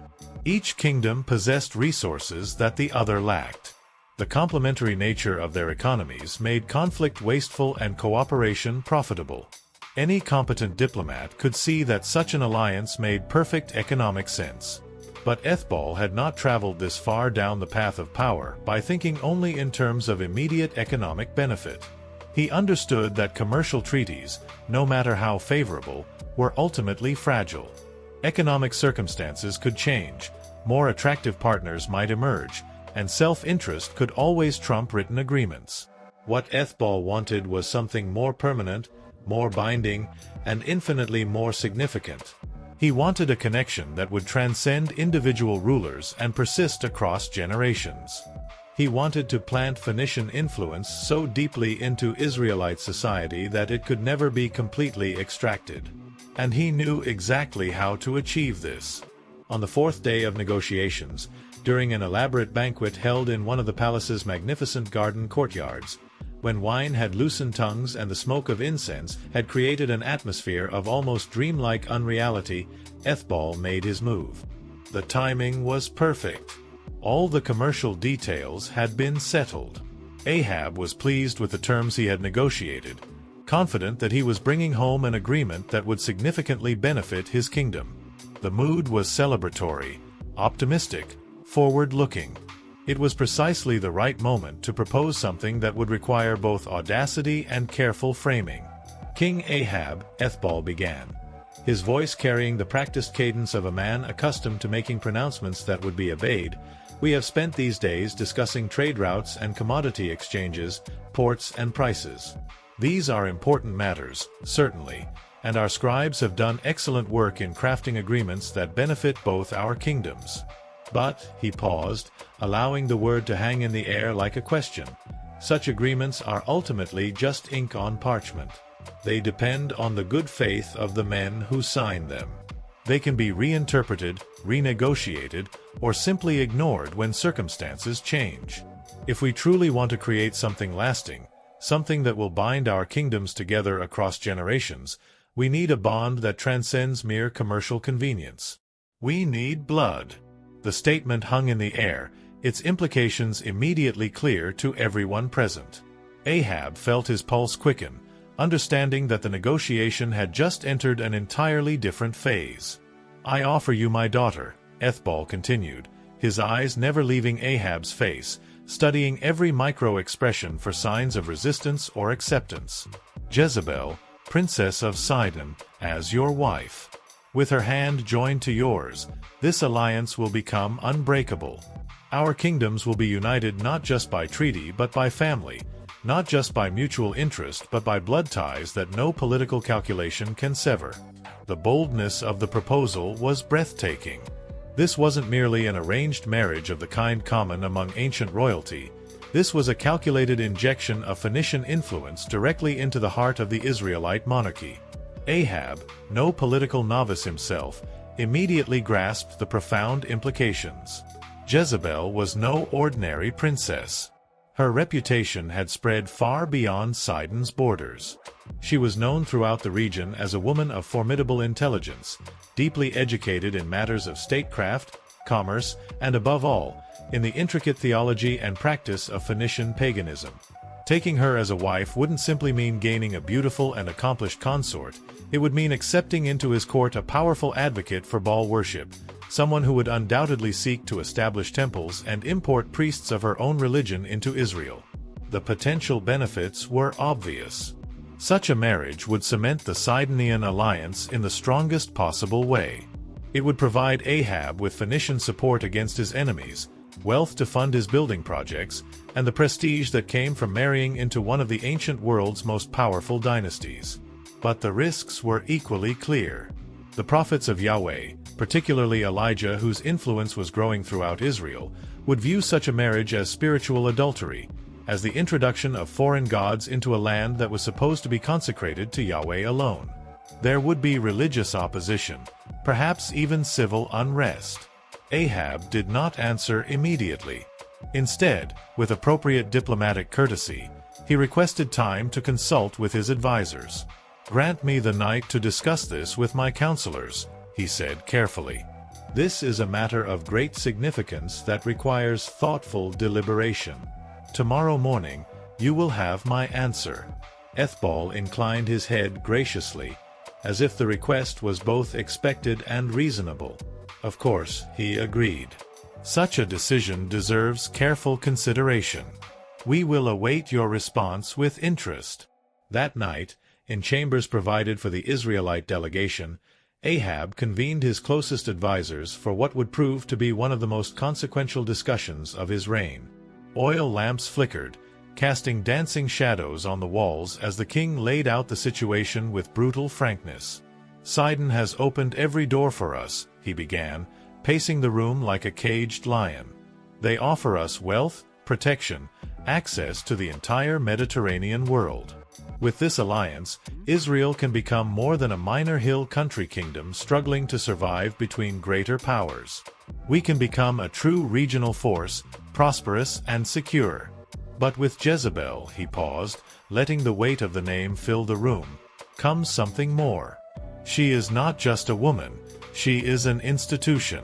Each kingdom possessed resources that the other lacked. The complementary nature of their economies made conflict wasteful and cooperation profitable. Any competent diplomat could see that such an alliance made perfect economic sense. But Ethbal had not traveled this far down the path of power by thinking only in terms of immediate economic benefit. He understood that commercial treaties, no matter how favorable, were ultimately fragile. Economic circumstances could change, more attractive partners might emerge, and self-interest could always trump written agreements. What Ethbal wanted was something more permanent, more binding, and infinitely more significant. He wanted a connection that would transcend individual rulers and persist across generations. He wanted to plant Phoenician influence so deeply into Israelite society that it could never be completely extracted. And he knew exactly how to achieve this. On the 4th day of negotiations, during an elaborate banquet held in one of the palace's magnificent garden courtyards, when wine had loosened tongues and the smoke of incense had created an atmosphere of almost dreamlike unreality, Ethbal made his move. The timing was perfect. All the commercial details had been settled. Ahab was pleased with the terms he had negotiated, confident that he was bringing home an agreement that would significantly benefit his kingdom. The mood was celebratory, optimistic, forward-looking. It was precisely the right moment to propose something that would require both audacity and careful framing. "King Ahab," Ethbal began, his voice carrying the practiced cadence of a man accustomed to making pronouncements that would be obeyed, "we have spent these days discussing trade routes and commodity exchanges, ports and prices. These are important matters, certainly, and our scribes have done excellent work in crafting agreements that benefit both our kingdoms. But," he paused, allowing the word to hang in the air like a question, "such agreements are ultimately just ink on parchment. They depend on the good faith of the men who sign them. They can be reinterpreted, renegotiated, or simply ignored when circumstances change. If we truly want to create something lasting, something that will bind our kingdoms together across generations, we need a bond that transcends mere commercial convenience. We need blood." The statement hung in the air, its implications immediately clear to everyone present. Ahab felt his pulse quicken, understanding that the negotiation had just entered an entirely different phase. "I offer you my daughter," Ethbal continued, his eyes never leaving Ahab's face, studying every micro-expression for signs of resistance or acceptance. "Jezebel, Princess of Sidon, as your wife. With her hand joined to yours, this alliance will become unbreakable. Our kingdoms will be united not just by treaty but by family, not just by mutual interest but by blood ties that no political calculation can sever." The boldness of the proposal was breathtaking. This wasn't merely an arranged marriage of the kind common among ancient royalty. This was a calculated injection of Phoenician influence directly into the heart of the Israelite monarchy. Ahab, no political novice himself, immediately grasped the profound implications. Jezebel was no ordinary princess. Her reputation had spread far beyond Sidon's borders. She was known throughout the region as a woman of formidable intelligence, deeply educated in matters of statecraft, commerce, and above all, in the intricate theology and practice of Phoenician paganism. Taking her as a wife wouldn't simply mean gaining a beautiful and accomplished consort, it would mean accepting into his court a powerful advocate for Baal worship, someone who would undoubtedly seek to establish temples and import priests of her own religion into Israel. The potential benefits were obvious. Such a marriage would cement the Sidonian alliance in the strongest possible way. It would provide Ahab with Phoenician support against his enemies, wealth to fund his building projects, and the prestige that came from marrying into one of the ancient world's most powerful dynasties. But the risks were equally clear. The prophets of Yahweh, particularly Elijah, whose influence was growing throughout Israel, would view such a marriage as spiritual adultery, as the introduction of foreign gods into a land that was supposed to be consecrated to Yahweh alone. There would be religious opposition, perhaps even civil unrest. Ahab did not answer immediately. Instead, with appropriate diplomatic courtesy, he requested time to consult with his advisors. "Grant me the night to discuss this with my counselors," he said carefully. "This is a matter of great significance that requires thoughtful deliberation. Tomorrow morning, you will have my answer." Ethbal inclined his head graciously, as if the request was both expected and reasonable. Of course, he agreed. "Such a decision deserves careful consideration. We will await your response with interest." That night, in chambers provided for the Israelite delegation, Ahab convened his closest advisers for what would prove to be one of the most consequential discussions of his reign. Oil lamps flickered, casting dancing shadows on the walls as the king laid out the situation with brutal frankness. "Sidon has opened every door for us," he began, pacing the room like a caged lion. "They offer us wealth, protection, access to the entire Mediterranean world. With this alliance, Israel can become more than a minor hill country kingdom struggling to survive between greater powers. We can become a true regional force, prosperous and secure." But with Jezebel, he paused, letting the weight of the name fill the room, comes something more. She is not just a woman, she is an institution.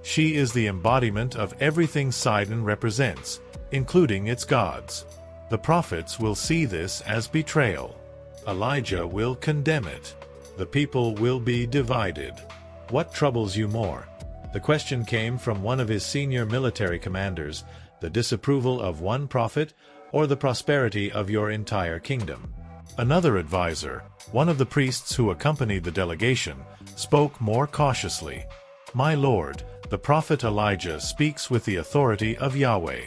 She is the embodiment of everything Sidon represents, including its gods. The prophets will see this as betrayal. Elijah will condemn it. The people will be divided. What troubles you more? The question came from one of his senior military commanders, the disapproval of one prophet or the prosperity of your entire kingdom. Another advisor, one of the priests who accompanied the delegation, spoke more cautiously. My lord, the prophet Elijah speaks with the authority of Yahweh.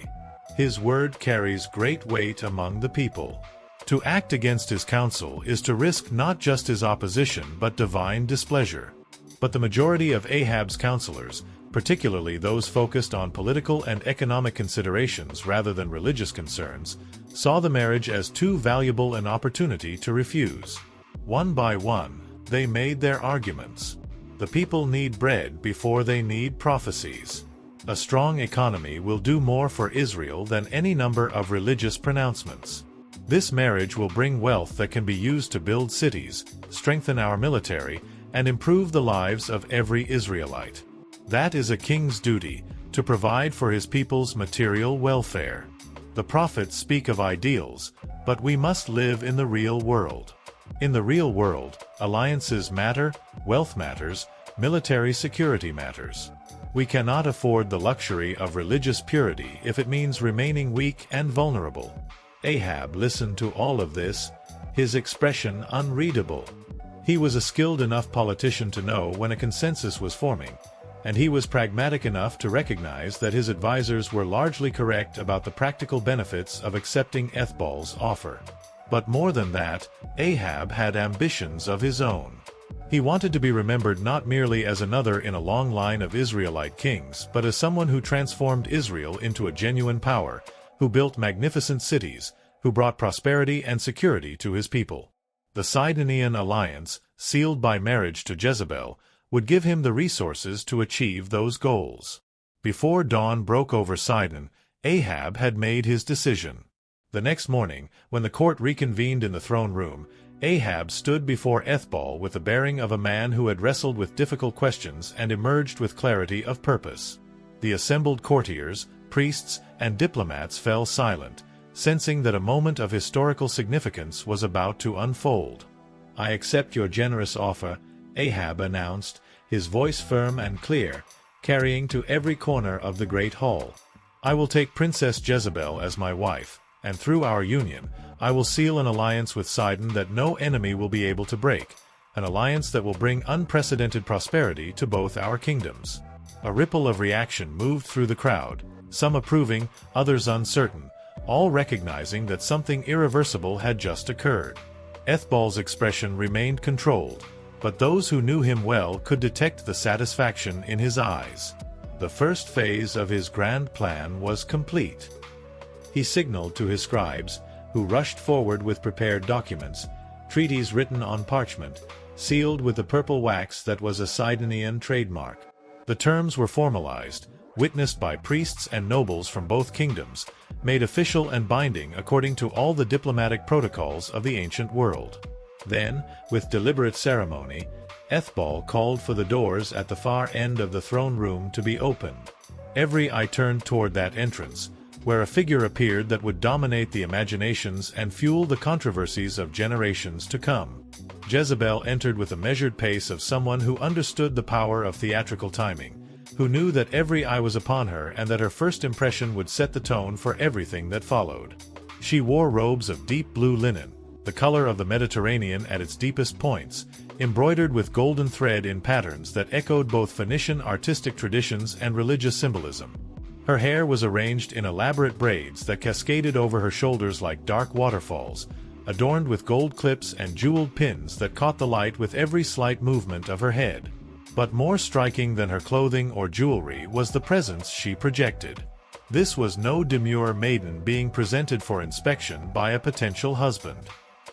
His word carries great weight among the people. To act against his counsel is to risk not just his opposition but divine displeasure. But the majority of Ahab's counselors, particularly those focused on political and economic considerations rather than religious concerns, saw the marriage as too valuable an opportunity to refuse. One by one, they made their arguments. The people need bread before they need prophecies. A strong economy will do more for Israel than any number of religious pronouncements. This marriage will bring wealth that can be used to build cities, strengthen our military, and improve the lives of every Israelite. That is a king's duty, to provide for his people's material welfare. The prophets speak of ideals, but we must live in the real world. In the real world, alliances matter, wealth matters, military security matters. We cannot afford the luxury of religious purity if it means remaining weak and vulnerable. Ahab listened to all of this, his expression unreadable. He was a skilled enough politician to know when a consensus was forming, and he was pragmatic enough to recognize that his advisors were largely correct about the practical benefits of accepting Ethbal's offer. But more than that, Ahab had ambitions of his own. He wanted to be remembered not merely as another in a long line of Israelite kings, but as someone who transformed Israel into a genuine power, who built magnificent cities, who brought prosperity and security to his people. The Sidonian alliance, sealed by marriage to Jezebel, would give him the resources to achieve those goals. Before dawn broke over Sidon, Ahab had made his decision. The next morning, when the court reconvened in the throne room, Ahab stood before Ethbal with the bearing of a man who had wrestled with difficult questions and emerged with clarity of purpose. The assembled courtiers, priests, and diplomats fell silent, sensing that a moment of historical significance was about to unfold. I accept your generous offer, Ahab announced, his voice firm and clear, carrying to every corner of the great hall. I will take Princess Jezebel as my wife, and through our union, I will seal an alliance with Sidon that no enemy will be able to break, an alliance that will bring unprecedented prosperity to both our kingdoms. A ripple of reaction moved through the crowd, some approving, others uncertain, all recognizing that something irreversible had just occurred. Ethbal's expression remained controlled, but those who knew him well could detect the satisfaction in his eyes. The first phase of his grand plan was complete. He signaled to his scribes, who rushed forward with prepared documents, treaties written on parchment, sealed with the purple wax that was a Sidonian trademark. The terms were formalized, witnessed by priests and nobles from both kingdoms, made official and binding according to all the diplomatic protocols of the ancient world. Then, with deliberate ceremony, Ethbal called for the doors at the far end of the throne room to be opened. Every eye turned toward that entrance, where a figure appeared that would dominate the imaginations and fuel the controversies of generations to come. Jezebel entered with a measured pace of someone who understood the power of theatrical timing, who knew that every eye was upon her and that her first impression would set the tone for everything that followed. She wore robes of deep blue linen, the color of the Mediterranean at its deepest points, embroidered with golden thread in patterns that echoed both Phoenician artistic traditions and religious symbolism. Her hair was arranged in elaborate braids that cascaded over her shoulders like dark waterfalls, adorned with gold clips and jeweled pins that caught the light with every slight movement of her head. But more striking than her clothing or jewelry was the presence she projected. This was no demure maiden being presented for inspection by a potential husband.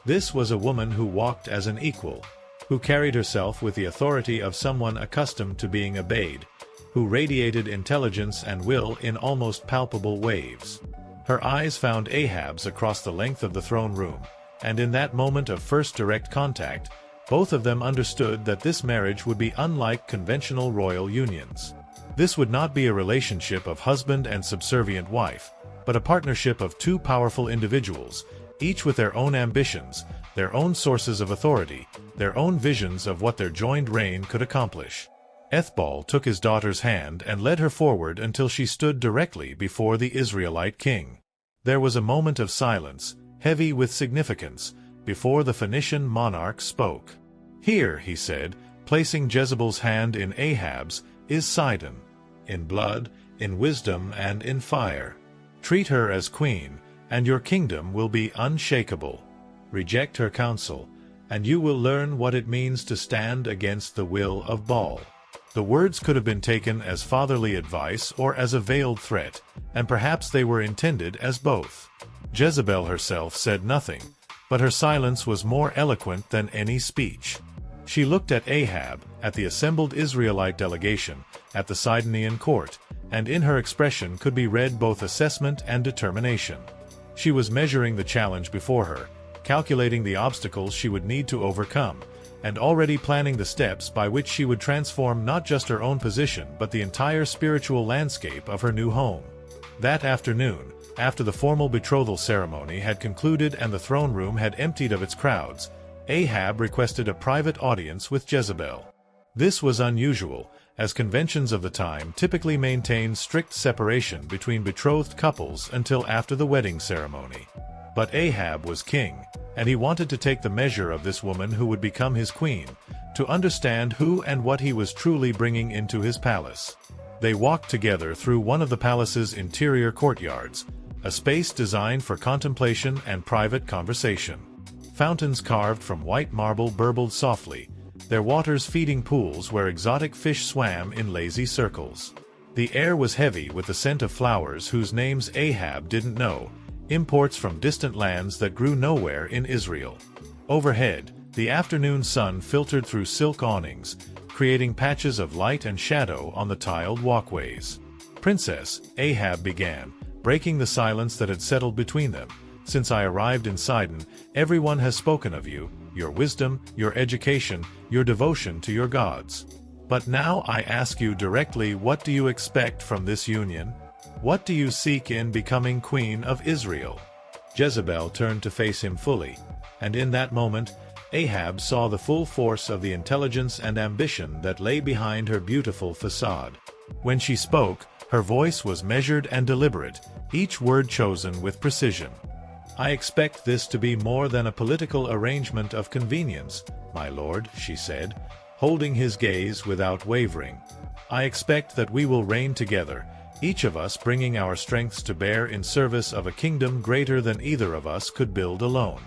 This was a woman who walked as an equal, who carried herself with the authority of someone accustomed to being obeyed, who radiated intelligence and will in almost palpable waves. Her eyes found Ahab's across the length of the throne room, and in that moment of first direct contact, both of them understood that this marriage would be unlike conventional royal unions. This would not be a relationship of husband and subservient wife, but a partnership of two powerful individuals, each with their own ambitions, their own sources of authority, their own visions of what their joined reign could accomplish. Ethbal took his daughter's hand and led her forward until she stood directly before the Israelite king. There was a moment of silence, heavy with significance, before the Phoenician monarch spoke. "Here," he said, placing Jezebel's hand in Ahab's, "is Sidon, in blood, in wisdom, and in fire. Treat her as queen, and your kingdom will be unshakable. Reject her counsel, and you will learn what it means to stand against the will of Baal." The words could have been taken as fatherly advice or as a veiled threat, and perhaps they were intended as both. Jezebel herself said nothing, but her silence was more eloquent than any speech. She looked at Ahab, at the assembled Israelite delegation, at the Sidonian court, and in her expression could be read both assessment and determination. She was measuring the challenge before her, calculating the obstacles she would need to overcome, and already planning the steps by which she would transform not just her own position but the entire spiritual landscape of her new home. That afternoon, after the formal betrothal ceremony had concluded and the throne room had emptied of its crowds, Ahab requested a private audience with Jezebel. This was unusual, as conventions of the time typically maintained strict separation between betrothed couples until after the wedding ceremony. But Ahab was king, and he wanted to take the measure of this woman who would become his queen, to understand who and what he was truly bringing into his palace. They walked together through one of the palace's interior courtyards, a space designed for contemplation and private conversation. Fountains carved from white marble burbled softly, their waters feeding pools where exotic fish swam in lazy circles. The air was heavy with the scent of flowers whose names Ahab didn't know, imports from distant lands that grew nowhere in Israel. Overhead, the afternoon sun filtered through silk awnings, creating patches of light and shadow on the tiled walkways. "Princess," Ahab began, breaking the silence that had settled between them, "since I arrived in Sidon, everyone has spoken of you, your wisdom, your education, your devotion to your gods. But now I ask you directly, what do you expect from this union? What do you seek in becoming queen of Israel?" Jezebel turned to face him fully, and in that moment, Ahab saw the full force of the intelligence and ambition that lay behind her beautiful facade. When she spoke, her voice was measured and deliberate, each word chosen with precision. "I expect this to be more than a political arrangement of convenience, my lord," she said, holding his gaze without wavering. "I expect that we will reign together, each of us bringing our strengths to bear in service of a kingdom greater than either of us could build alone.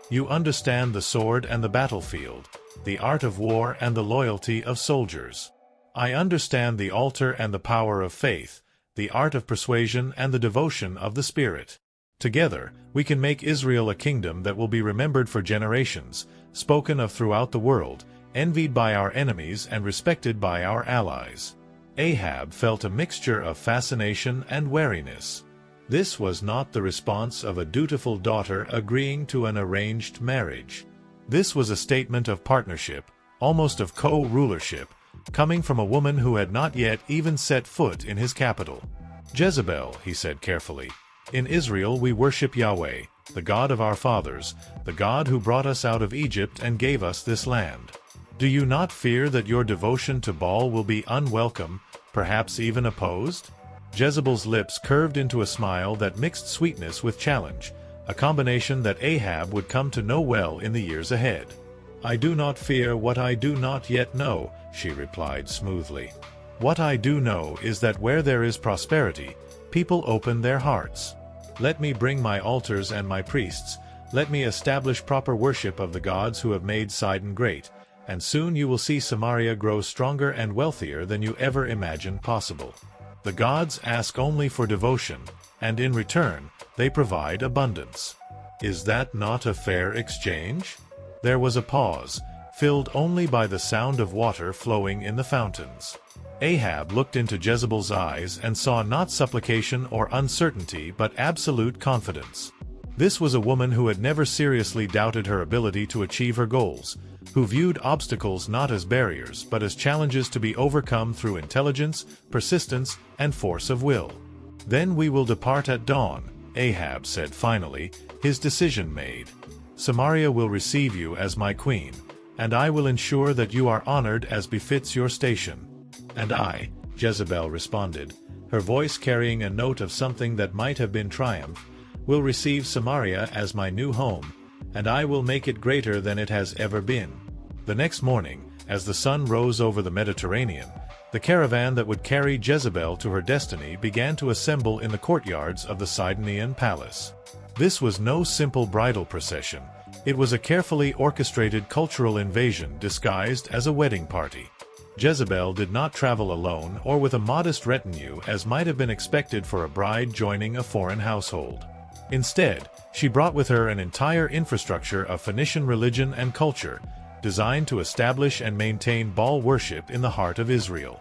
You understand the sword and the battlefield, the art of war and the loyalty of soldiers. I understand the altar and the power of faith, the art of persuasion and the devotion of the Spirit. Together, we can make Israel a kingdom that will be remembered for generations, spoken of throughout the world, envied by our enemies and respected by our allies." Ahab felt a mixture of fascination and wariness. This was not the response of a dutiful daughter agreeing to an arranged marriage. This was a statement of partnership, almost of co-rulership, coming from a woman who had not yet even set foot in his capital. "Jezebel," he said carefully, "in Israel we worship Yahweh, the God of our fathers, the God who brought us out of Egypt and gave us this land. Do you not fear that your devotion to Baal will be unwelcome, perhaps even opposed?" Jezebel's lips curved into a smile that mixed sweetness with challenge, a combination that Ahab would come to know well in the years ahead. "I do not fear what I do not yet know," she replied smoothly. "What I do know is that where there is prosperity, people open their hearts. Let me bring my altars and my priests, let me establish proper worship of the gods who have made Sidon great, and soon you will see Samaria grow stronger and wealthier than you ever imagined possible. The gods ask only for devotion, and in return, they provide abundance. Is that not a fair exchange?" There was a pause, filled only by the sound of water flowing in the fountains. Ahab looked into Jezebel's eyes and saw not supplication or uncertainty but absolute confidence. This was a woman who had never seriously doubted her ability to achieve her goals, who viewed obstacles not as barriers but as challenges to be overcome through intelligence, persistence, and force of will. "Then we will depart at dawn," Ahab said finally, his decision made. "Samaria will receive you as my queen, and I will ensure that you are honored as befits your station. "And I," Jezebel responded, her voice carrying a note of something that might have been triumph, "will receive Samaria as my new home, and I will make it greater than it has ever been." The next morning, as the sun rose over the Mediterranean, the caravan that would carry Jezebel to her destiny began to assemble in the courtyards of the Sidonian palace. This was no simple bridal procession. It was a carefully orchestrated cultural invasion disguised as a wedding party. Jezebel did not travel alone or with a modest retinue as might have been expected for a bride joining a foreign household. Instead, she brought with her an entire infrastructure of Phoenician religion and culture, designed to establish and maintain Baal worship in the heart of Israel.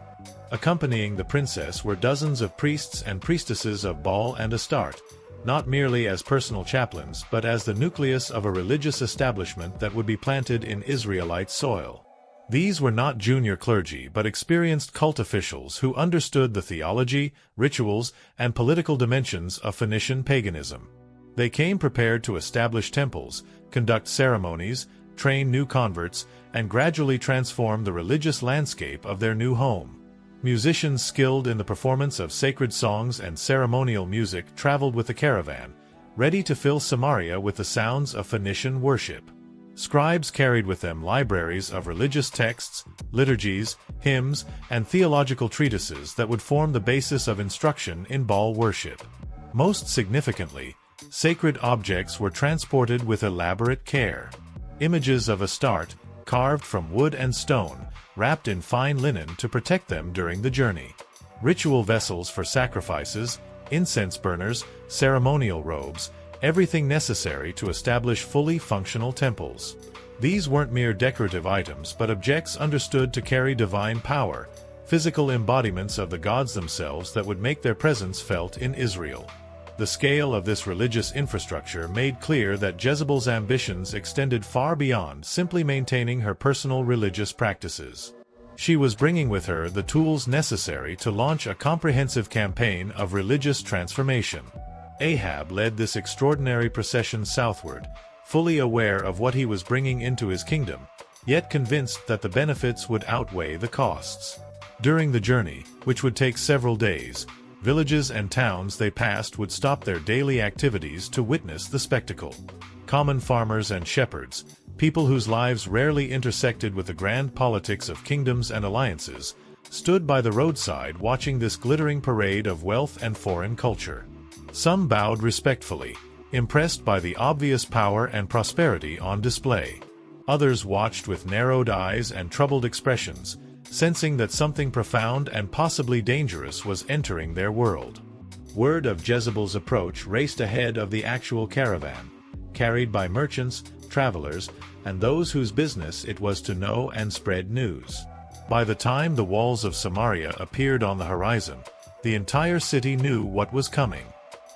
Accompanying the princess were dozens of priests and priestesses of Baal and Astarte, not merely as personal chaplains but as the nucleus of a religious establishment that would be planted in Israelite soil. These were not junior clergy but experienced cult officials who understood the theology, rituals, and political dimensions of Phoenician paganism. They came prepared to establish temples, conduct ceremonies, train new converts, and gradually transform the religious landscape of their new home. Musicians skilled in the performance of sacred songs and ceremonial music traveled with the caravan, ready to fill Samaria with the sounds of Phoenician worship. Scribes carried with them libraries of religious texts, liturgies, hymns, and theological treatises that would form the basis of instruction in Baal worship. Most significantly, sacred objects were transported with elaborate care. Images of Astarte, carved from wood and stone, wrapped in fine linen to protect them during the journey. Ritual vessels for sacrifices, incense burners, ceremonial robes, everything necessary to establish fully functional temples. These weren't mere decorative items but objects understood to carry divine power, physical embodiments of the gods themselves that would make their presence felt in Israel. The scale of this religious infrastructure made clear that Jezebel's ambitions extended far beyond simply maintaining her personal religious practices. She was bringing with her the tools necessary to launch a comprehensive campaign of religious transformation. Ahab led this extraordinary procession southward, fully aware of what he was bringing into his kingdom, yet convinced that the benefits would outweigh the costs. During the journey, which would take several days, villages and towns they passed would stop their daily activities to witness the spectacle. Common farmers and shepherds, people whose lives rarely intersected with the grand politics of kingdoms and alliances, stood by the roadside watching this glittering parade of wealth and foreign culture. Some bowed respectfully, impressed by the obvious power and prosperity on display. Others watched with narrowed eyes and troubled expressions, sensing that something profound and possibly dangerous was entering their world. Word of Jezebel's approach raced ahead of the actual caravan, carried by merchants, travelers, and those whose business it was to know and spread news. By the time the walls of Samaria appeared on the horizon, the entire city knew what was coming.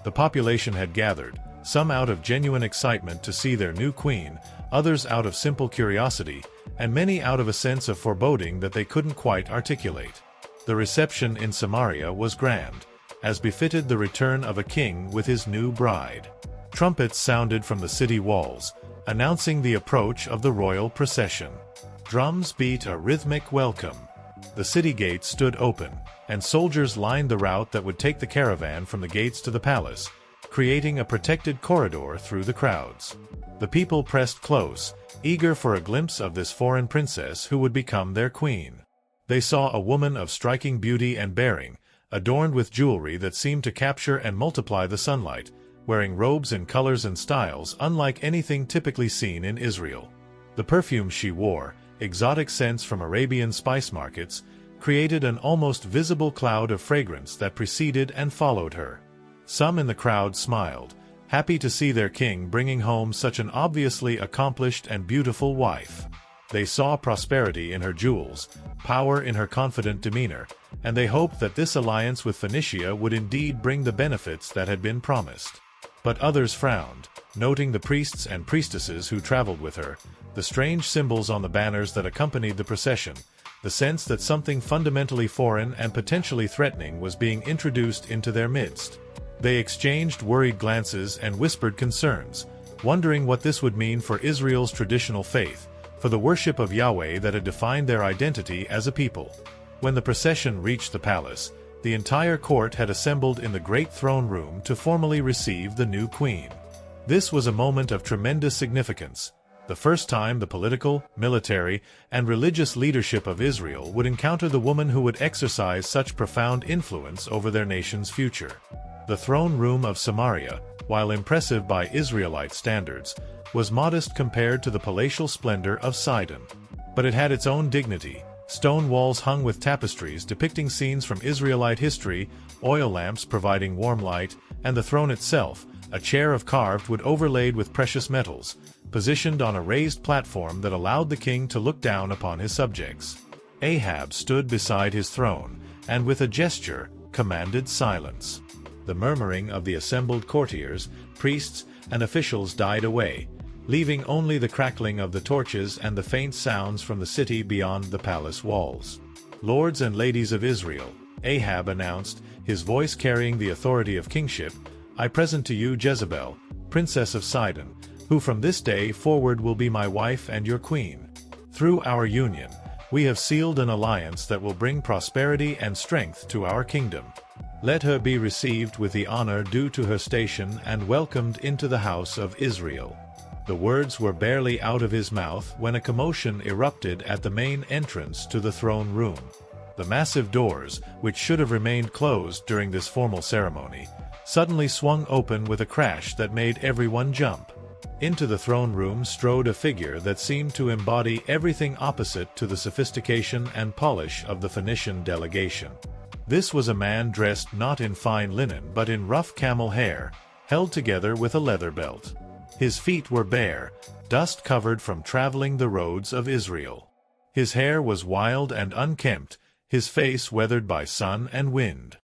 The population had gathered, some out of genuine excitement to see their new queen, others out of simple curiosity, and many out of a sense of foreboding that they couldn't quite articulate. The reception in Samaria was grand, as befitted the return of a king with his new bride. Trumpets sounded from the city walls, announcing the approach of the royal procession. Drums beat a rhythmic welcome. The city gates stood open, and soldiers lined the route that would take the caravan from the gates to the palace, creating a protected corridor through the crowds. The people pressed close, eager for a glimpse of this foreign princess who would become their queen. They saw a woman of striking beauty and bearing, adorned with jewelry that seemed to capture and multiply the sunlight, wearing robes in colors and styles unlike anything typically seen in Israel. The perfume she wore, exotic scents from Arabian spice markets, created an almost visible cloud of fragrance that preceded and followed her. Some in the crowd smiled, happy to see their king bringing home such an obviously accomplished and beautiful wife. They saw prosperity in her jewels, power in her confident demeanor, and they hoped that this alliance with Phoenicia would indeed bring the benefits that had been promised. But others frowned, noting the priests and priestesses who traveled with her, the strange symbols on the banners that accompanied the procession, the sense that something fundamentally foreign and potentially threatening was being introduced into their midst. They exchanged worried glances and whispered concerns, wondering what this would mean for Israel's traditional faith, for the worship of Yahweh that had defined their identity as a people. When the procession reached the palace, the entire court had assembled in the great throne room to formally receive the new queen. This was a moment of tremendous significance, the first time the political, military, and religious leadership of Israel would encounter the woman who would exercise such profound influence over their nation's future. The throne room of Samaria, while impressive by Israelite standards, was modest compared to the palatial splendor of Sidon. But it had its own dignity. Stone walls hung with tapestries depicting scenes from Israelite history, oil lamps providing warm light, and the throne itself, a chair of carved wood overlaid with precious metals, positioned on a raised platform that allowed the king to look down upon his subjects. Ahab stood beside his throne, and with a gesture, commanded silence. The murmuring of the assembled courtiers, priests, and officials died away, leaving only the crackling of the torches and the faint sounds from the city beyond the palace walls. "Lords and ladies of Israel," Ahab announced, his voice carrying the authority of kingship, "I present to you Jezebel, princess of Sidon, who from this day forward will be my wife and your queen. Through our union, we have sealed an alliance that will bring prosperity and strength to our kingdom. Let her be received with the honor due to her station and welcomed into the house of Israel." The words were barely out of his mouth when a commotion erupted at the main entrance to the throne room. The massive doors, which should have remained closed during this formal ceremony, suddenly swung open with a crash that made everyone jump. Into the throne room strode a figure that seemed to embody everything opposite to the sophistication and polish of the Phoenician delegation. This was a man dressed not in fine linen but in rough camel hair, held together with a leather belt. His feet were bare, dust-covered from traveling the roads of Israel. His hair was wild and unkempt, his face weathered by sun and wind.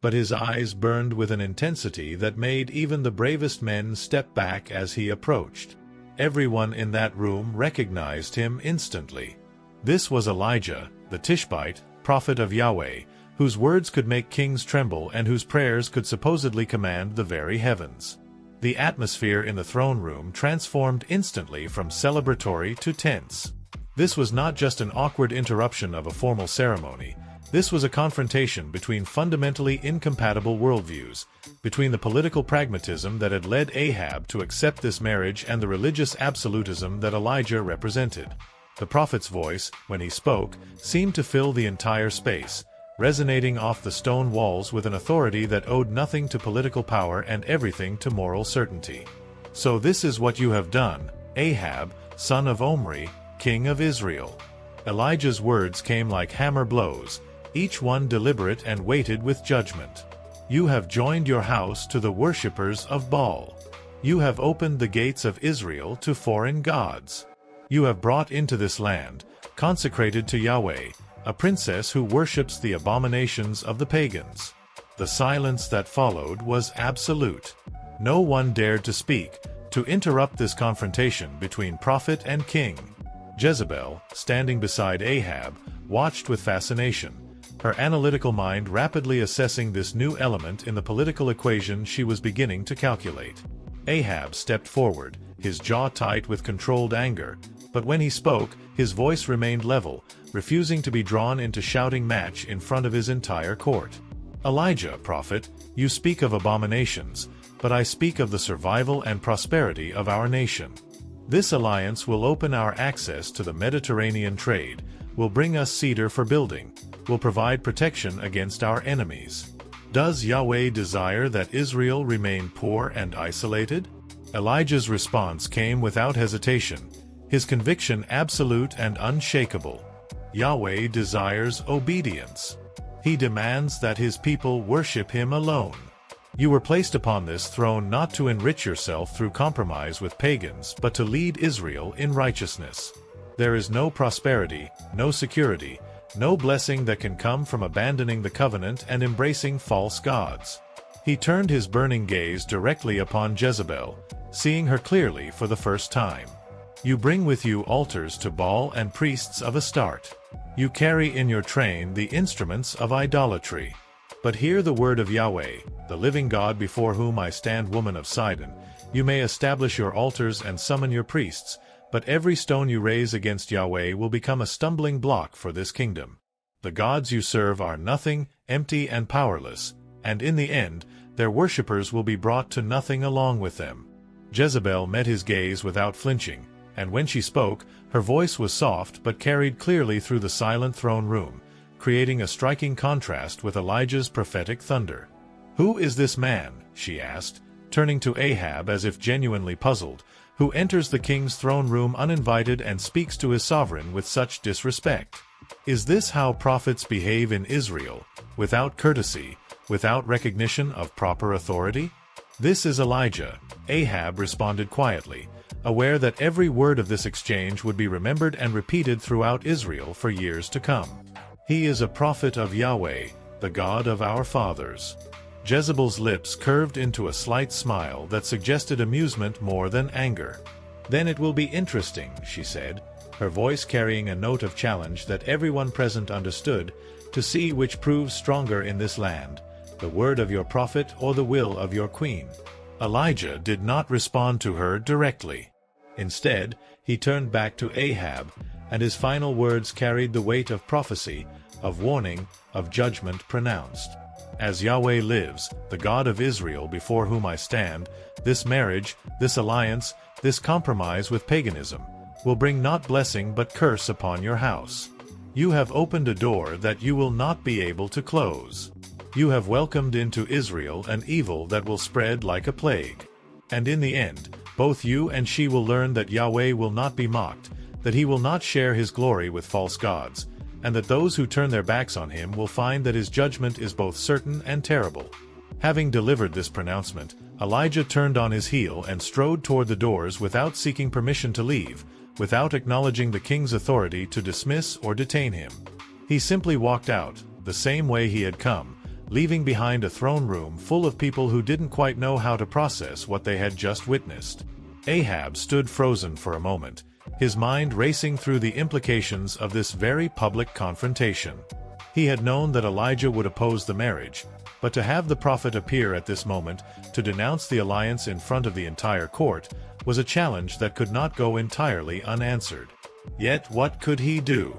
But his eyes burned with an intensity that made even the bravest men step back as he approached. Everyone in that room recognized him instantly. This was Elijah, the Tishbite, prophet of Yahweh, whose words could make kings tremble and whose prayers could supposedly command the very heavens. The atmosphere in the throne room transformed instantly from celebratory to tense. This was not just an awkward interruption of a formal ceremony. This was a confrontation between fundamentally incompatible worldviews, between the political pragmatism that had led Ahab to accept this marriage and the religious absolutism that Elijah represented. The prophet's voice, when he spoke, seemed to fill the entire space, resonating off the stone walls with an authority that owed nothing to political power and everything to moral certainty. "So this is what you have done, Ahab, son of Omri, king of Israel." Elijah's words came like hammer blows, each one deliberate and weighted with judgment. "You have joined your house to the worshippers of Baal. You have opened the gates of Israel to foreign gods. You have brought into this land, consecrated to Yahweh, a princess who worships the abominations of the pagans." The silence that followed was absolute. No one dared to speak, to interrupt this confrontation between prophet and king. Jezebel, standing beside Ahab, watched with fascination, her analytical mind rapidly assessing this new element in the political equation she was beginning to calculate. Ahab stepped forward, his jaw tight with controlled anger, but when he spoke, his voice remained level, refusing to be drawn into shouting match in front of his entire court. "Elijah, prophet, you speak of abominations, but I speak of the survival and prosperity of our nation. This alliance will open our access to the Mediterranean trade, will bring us cedar for building, will provide protection against our enemies. Does Yahweh desire that Israel remain poor and isolated?" Elijah's response came without hesitation, his conviction absolute and unshakable. Yahweh desires obedience. He demands that his people worship him alone. You were placed upon this throne not to enrich yourself through compromise with pagans, but to lead Israel in righteousness. There is no prosperity, no security, no blessing that can come from abandoning the covenant and embracing false gods. He turned his burning gaze directly upon Jezebel, seeing her clearly for the first time. "You bring with you altars to Baal and priests of Astarte. You carry in your train the instruments of idolatry. But hear the word of Yahweh, the living God before whom I stand, woman of Sidon. You may establish your altars and summon your priests, but every stone you raise against Yahweh will become a stumbling block for this kingdom. The gods you serve are nothing, empty and powerless, and in the end, their worshippers will be brought to nothing along with them." Jezebel met his gaze without flinching, and when she spoke, her voice was soft but carried clearly through the silent throne room, creating a striking contrast with Elijah's prophetic thunder. "Who is this man," she asked, turning to Ahab as if genuinely puzzled, "who enters the king's throne room uninvited and speaks to his sovereign with such disrespect? Is this how prophets behave in Israel, without courtesy, without recognition of proper authority?" "This is Elijah," Ahab responded quietly, aware that every word of this exchange would be remembered and repeated throughout Israel for years to come. "He is a prophet of Yahweh, the God of our fathers." Jezebel's lips curved into a slight smile that suggested amusement more than anger. "Then it will be interesting," she said, her voice carrying a note of challenge that everyone present understood, "to see which proves stronger in this land, the word of your prophet or the will of your queen." Elijah did not respond to her directly. Instead, he turned back to Ahab, and his final words carried the weight of prophecy, of warning, of judgment pronounced. "As Yahweh lives, the God of Israel before whom I stand, this marriage, this alliance, this compromise with paganism, will bring not blessing but curse upon your house. You have opened a door that you will not be able to close. You have welcomed into Israel an evil that will spread like a plague. And in the end, both you and she will learn that Yahweh will not be mocked, that he will not share his glory with false gods, and that those who turn their backs on him will find that his judgment is both certain and terrible." Having delivered this pronouncement, Elijah turned on his heel and strode toward the doors without seeking permission to leave, without acknowledging the king's authority to dismiss or detain him. He simply walked out, the same way he had come, leaving behind a throne room full of people who didn't quite know how to process what they had just witnessed. Ahab stood frozen for a moment, his mind racing through the implications of this very public confrontation. He had known that Elijah would oppose the marriage, but to have the prophet appear at this moment to denounce the alliance in front of the entire court was a challenge that could not go entirely unanswered. Yet what could he do?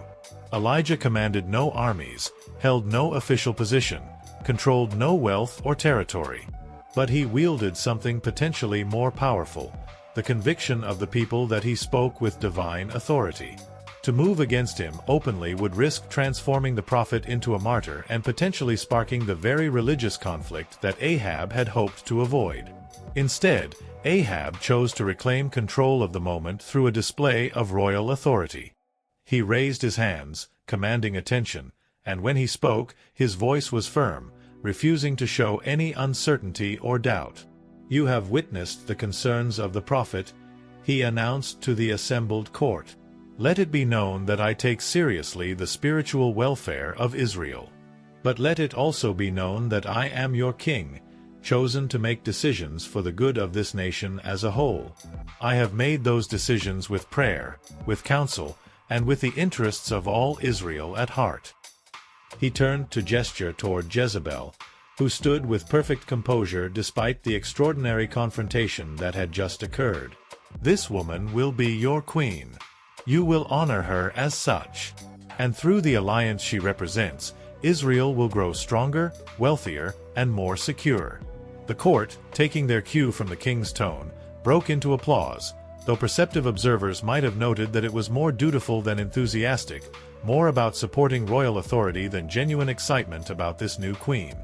Elijah commanded no armies, held no official position, controlled no wealth or territory. But he wielded something potentially more powerful, the conviction of the people that he spoke with divine authority. To move against him openly would risk transforming the prophet into a martyr and potentially sparking the very religious conflict that Ahab had hoped to avoid. Instead, Ahab chose to reclaim control of the moment through a display of royal authority. He raised his hands, commanding attention, and when he spoke, his voice was firm, refusing to show any uncertainty or doubt. "You have witnessed the concerns of the prophet," he announced to the assembled court. "Let it be known that I take seriously the spiritual welfare of Israel. But let it also be known that I am your king, chosen to make decisions for the good of this nation as a whole. I have made those decisions with prayer, with counsel, and with the interests of all Israel at heart." He turned to gesture toward Jezebel, who stood with perfect composure despite the extraordinary confrontation that had just occurred. "This woman will be your queen. You will honor her as such. And through the alliance she represents, Israel will grow stronger, wealthier, and more secure." The court, taking their cue from the king's tone, broke into applause, though perceptive observers might have noted that it was more dutiful than enthusiastic, more about supporting royal authority than genuine excitement about this new queen.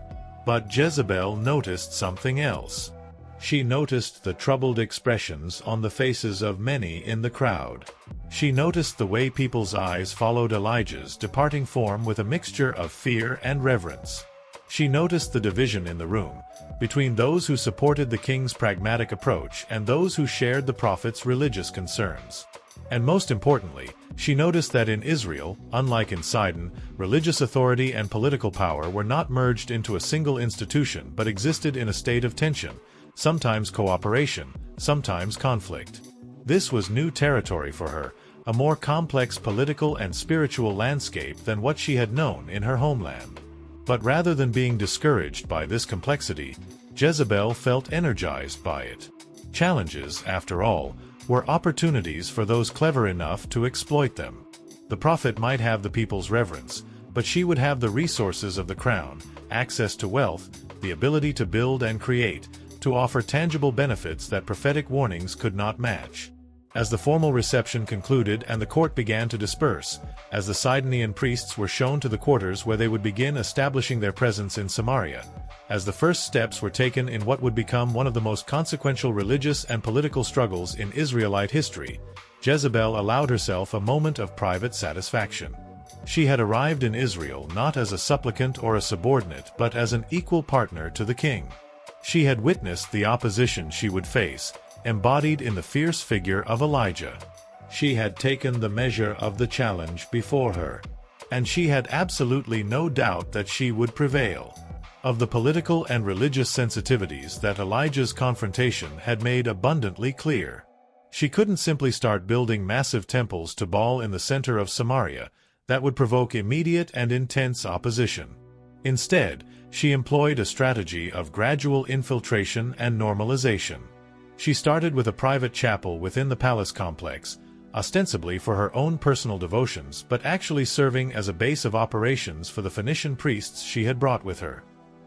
But Jezebel noticed something else. She noticed the troubled expressions on the faces of many in the crowd. She noticed the way people's eyes followed Elijah's departing form with a mixture of fear and reverence. She noticed the division in the room, between those who supported the king's pragmatic approach and those who shared the prophet's religious concerns. And most importantly, she noticed that in Israel, unlike in Sidon, religious authority and political power were not merged into a single institution but existed in a state of tension, sometimes cooperation, sometimes conflict. This was new territory for her, a more complex political and spiritual landscape than what she had known in her homeland. But rather than being discouraged by this complexity, Jezebel felt energized by it. Challenges, after all, were opportunities for those clever enough to exploit them. The prophet might have the people's reverence, But she would have the resources of the crown, access to wealth, the ability to build and create, to offer tangible benefits that prophetic warnings could not match. As the formal reception concluded and the court began to disperse, as the Sidonian priests were shown to the quarters where they would begin establishing their presence in Samaria, as the first steps were taken in what would become one of the most consequential religious and political struggles in Israelite history, Jezebel allowed herself a moment of private satisfaction. She had arrived in Israel not as a supplicant or a subordinate but as an equal partner to the king. She had witnessed the opposition she would face, embodied in the fierce figure of Elijah. She had taken the measure of the challenge before her, and she had absolutely no doubt that she would prevail. Of the political and religious sensitivities that Elijah's confrontation had made abundantly clear. She couldn't simply start building massive temples to Baal in the center of Samaria that would provoke immediate and intense opposition. Instead, she employed a strategy of gradual infiltration and normalization. She started with a private chapel within the palace complex, ostensibly for her own personal devotions but actually serving as a base of operations for the Phoenician priests she had brought with her.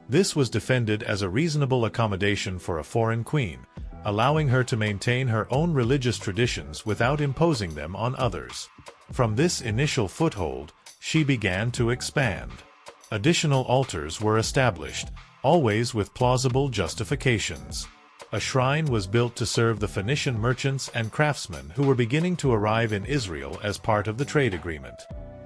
This was defended as a reasonable accommodation for a foreign queen, allowing her to maintain her own religious traditions without imposing them on others. From this initial foothold, she began to expand. Additional altars were established, always with plausible justifications. A shrine was built to serve the Phoenician merchants and craftsmen who were beginning to arrive in Israel as part of the trade agreement.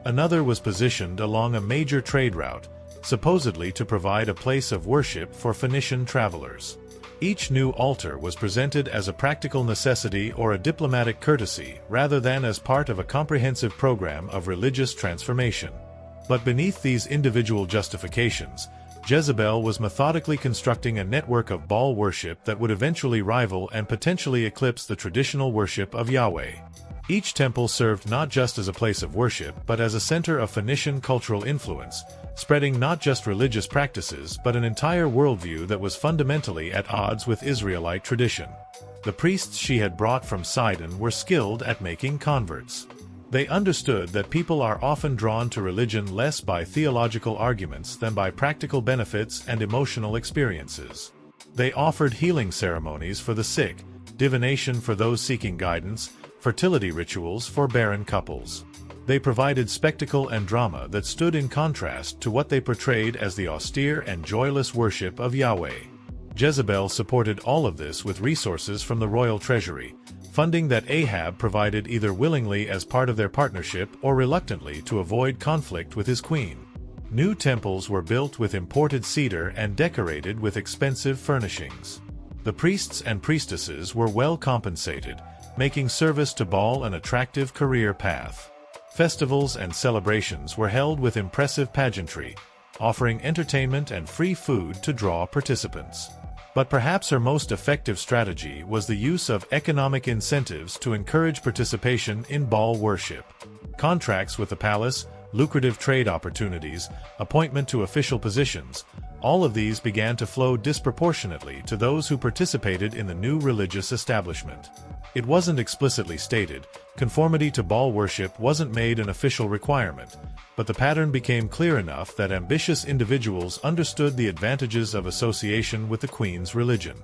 Another was positioned along a major trade route, supposedly to provide a place of worship for Phoenician travelers. Each new altar was presented as a practical necessity or a diplomatic courtesy rather than as part of a comprehensive program of religious transformation. But beneath these individual justifications, Jezebel was methodically constructing a network of Baal worship that would eventually rival and potentially eclipse the traditional worship of Yahweh. Each temple served not just as a place of worship but as a center of Phoenician cultural influence, spreading not just religious practices but an entire worldview that was fundamentally at odds with Israelite tradition. The priests she had brought from Sidon were skilled at making converts. They understood that people are often drawn to religion less by theological arguments than by practical benefits and emotional experiences. They offered healing ceremonies for the sick, divination for those seeking guidance, fertility rituals for barren couples. They provided spectacle and drama that stood in contrast to what they portrayed as the austere and joyless worship of Yahweh. Jezebel supported all of this with resources from the royal treasury, funding that Ahab provided either willingly as part of their partnership or reluctantly to avoid conflict with his queen. New temples were built with imported cedar and decorated with expensive furnishings. The priests and priestesses were well compensated, making service to Baal an attractive career path. Festivals and celebrations were held with impressive pageantry, offering entertainment and free food to draw participants. But perhaps her most effective strategy was the use of economic incentives to encourage participation in Baal worship. Contracts with the palace, lucrative trade opportunities, appointment to official positions, all of these began to flow disproportionately to those who participated in the new religious establishment. It wasn't explicitly stated, conformity to Baal worship wasn't made an official requirement, but the pattern became clear enough that ambitious individuals understood the advantages of association with the queen's religion.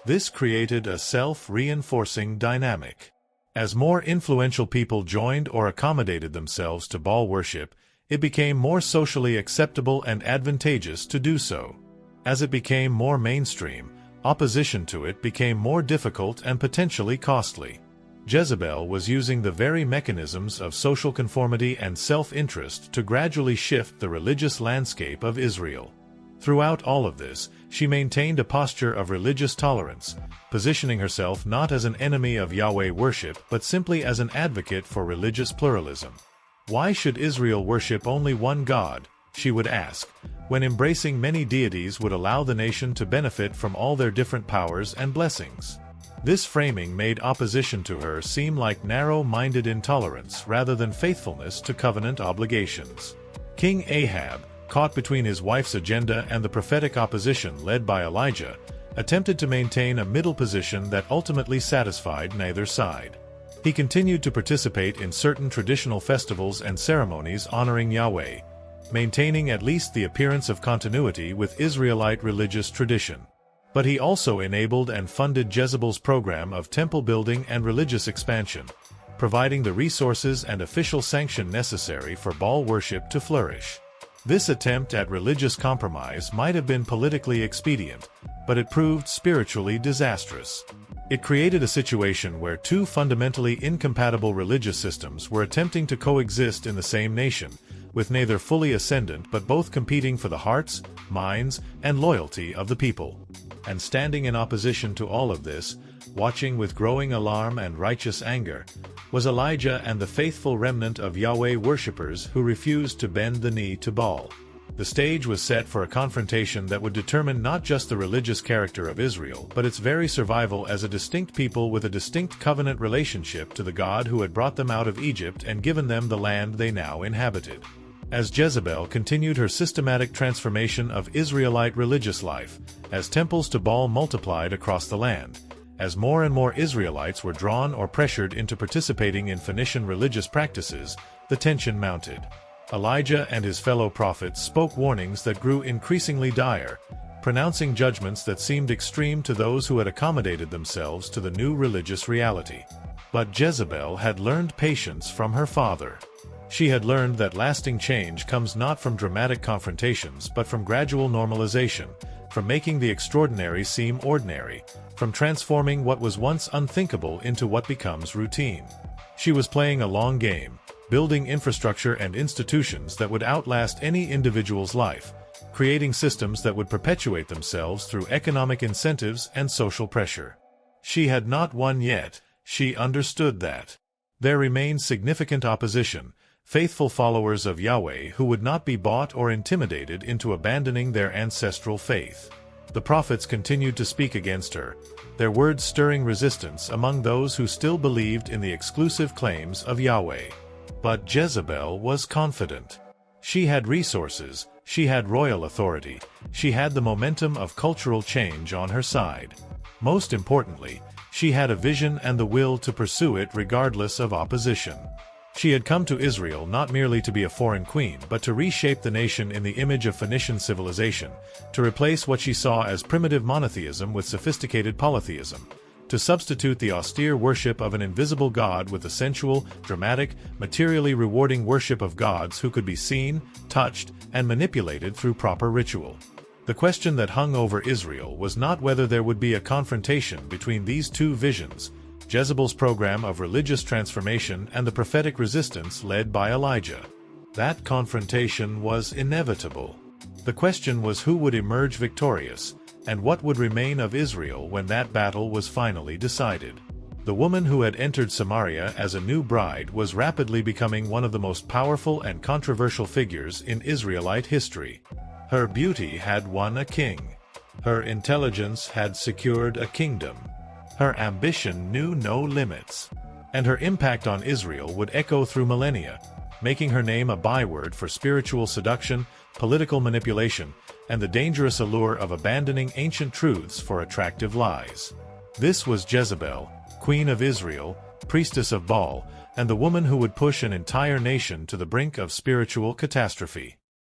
This created a self-reinforcing dynamic. As more influential people joined or accommodated themselves to Baal worship, it became more socially acceptable and advantageous to do so. As it became more mainstream, opposition to it became more difficult and potentially costly. Jezebel was using the very mechanisms of social conformity and self-interest to gradually shift the religious landscape of Israel. Throughout all of this, she maintained a posture of religious tolerance, positioning herself not as an enemy of Yahweh worship but simply as an advocate for religious pluralism. Why should Israel worship only one God, she would ask, when embracing many deities would allow the nation to benefit from all their different powers and blessings? This framing made opposition to her seem like narrow-minded intolerance rather than faithfulness to covenant obligations. King Ahab, caught between his wife's agenda and the prophetic opposition led by Elijah, attempted to maintain a middle position that ultimately satisfied neither side. He continued to participate in certain traditional festivals and ceremonies honoring Yahweh, maintaining at least the appearance of continuity with Israelite religious tradition. But he also enabled and funded Jezebel's program of temple building and religious expansion, providing the resources and official sanction necessary for Baal worship to flourish. This attempt at religious compromise might have been politically expedient, but it proved spiritually disastrous. It created a situation where two fundamentally incompatible religious systems were attempting to coexist in the same nation, with neither fully ascendant but both competing for the hearts, minds, and loyalty of the people. And standing in opposition to all of this, watching with growing alarm and righteous anger, was Elijah and the faithful remnant of Yahweh worshippers who refused to bend the knee to Baal. The stage was set for a confrontation that would determine not just the religious character of Israel but its very survival as a distinct people with a distinct covenant relationship to the God who had brought them out of Egypt and given them the land they now inhabited. As Jezebel continued her systematic transformation of Israelite religious life, as temples to Baal multiplied across the land, as more and more Israelites were drawn or pressured into participating in Phoenician religious practices, the tension mounted. Elijah and his fellow prophets spoke warnings that grew increasingly dire, pronouncing judgments that seemed extreme to those who had accommodated themselves to the new religious reality. But Jezebel had learned patience from her father. She had learned that lasting change comes not from dramatic confrontations but from gradual normalization, from making the extraordinary seem ordinary, from transforming what was once unthinkable into what becomes routine. She was playing a long game, building infrastructure and institutions that would outlast any individual's life, creating systems that would perpetuate themselves through economic incentives and social pressure. She had not won yet, she understood that. There remained significant opposition, faithful followers of Yahweh who would not be bought or intimidated into abandoning their ancestral faith. The prophets continued to speak against her, their words stirring resistance among those who still believed in the exclusive claims of Yahweh. But Jezebel was confident. She had resources, she had royal authority, she had the momentum of cultural change on her side. Most importantly, she had a vision and the will to pursue it regardless of opposition. She had come to Israel not merely to be a foreign queen but to reshape the nation in the image of Phoenician civilization, to replace what she saw as primitive monotheism with sophisticated polytheism, to substitute the austere worship of an invisible God with the sensual, dramatic, materially rewarding worship of gods who could be seen, touched, and manipulated through proper ritual. The question that hung over Israel was not whether there would be a confrontation between these two visions, Jezebel's program of religious transformation and the prophetic resistance led by Elijah. That confrontation was inevitable. The question was who would emerge victorious, and what would remain of Israel when that battle was finally decided. The woman who had entered Samaria as a new bride was rapidly becoming one of the most powerful and controversial figures in Israelite history. Her beauty had won a king. Her intelligence had secured a kingdom. Her ambition knew no limits. And her impact on Israel would echo through millennia, making her name a byword for spiritual seduction, political manipulation, and the dangerous allure of abandoning ancient truths for attractive lies. This was Jezebel, queen of Israel, priestess of Baal, and the woman who would push an entire nation to the brink of spiritual catastrophe.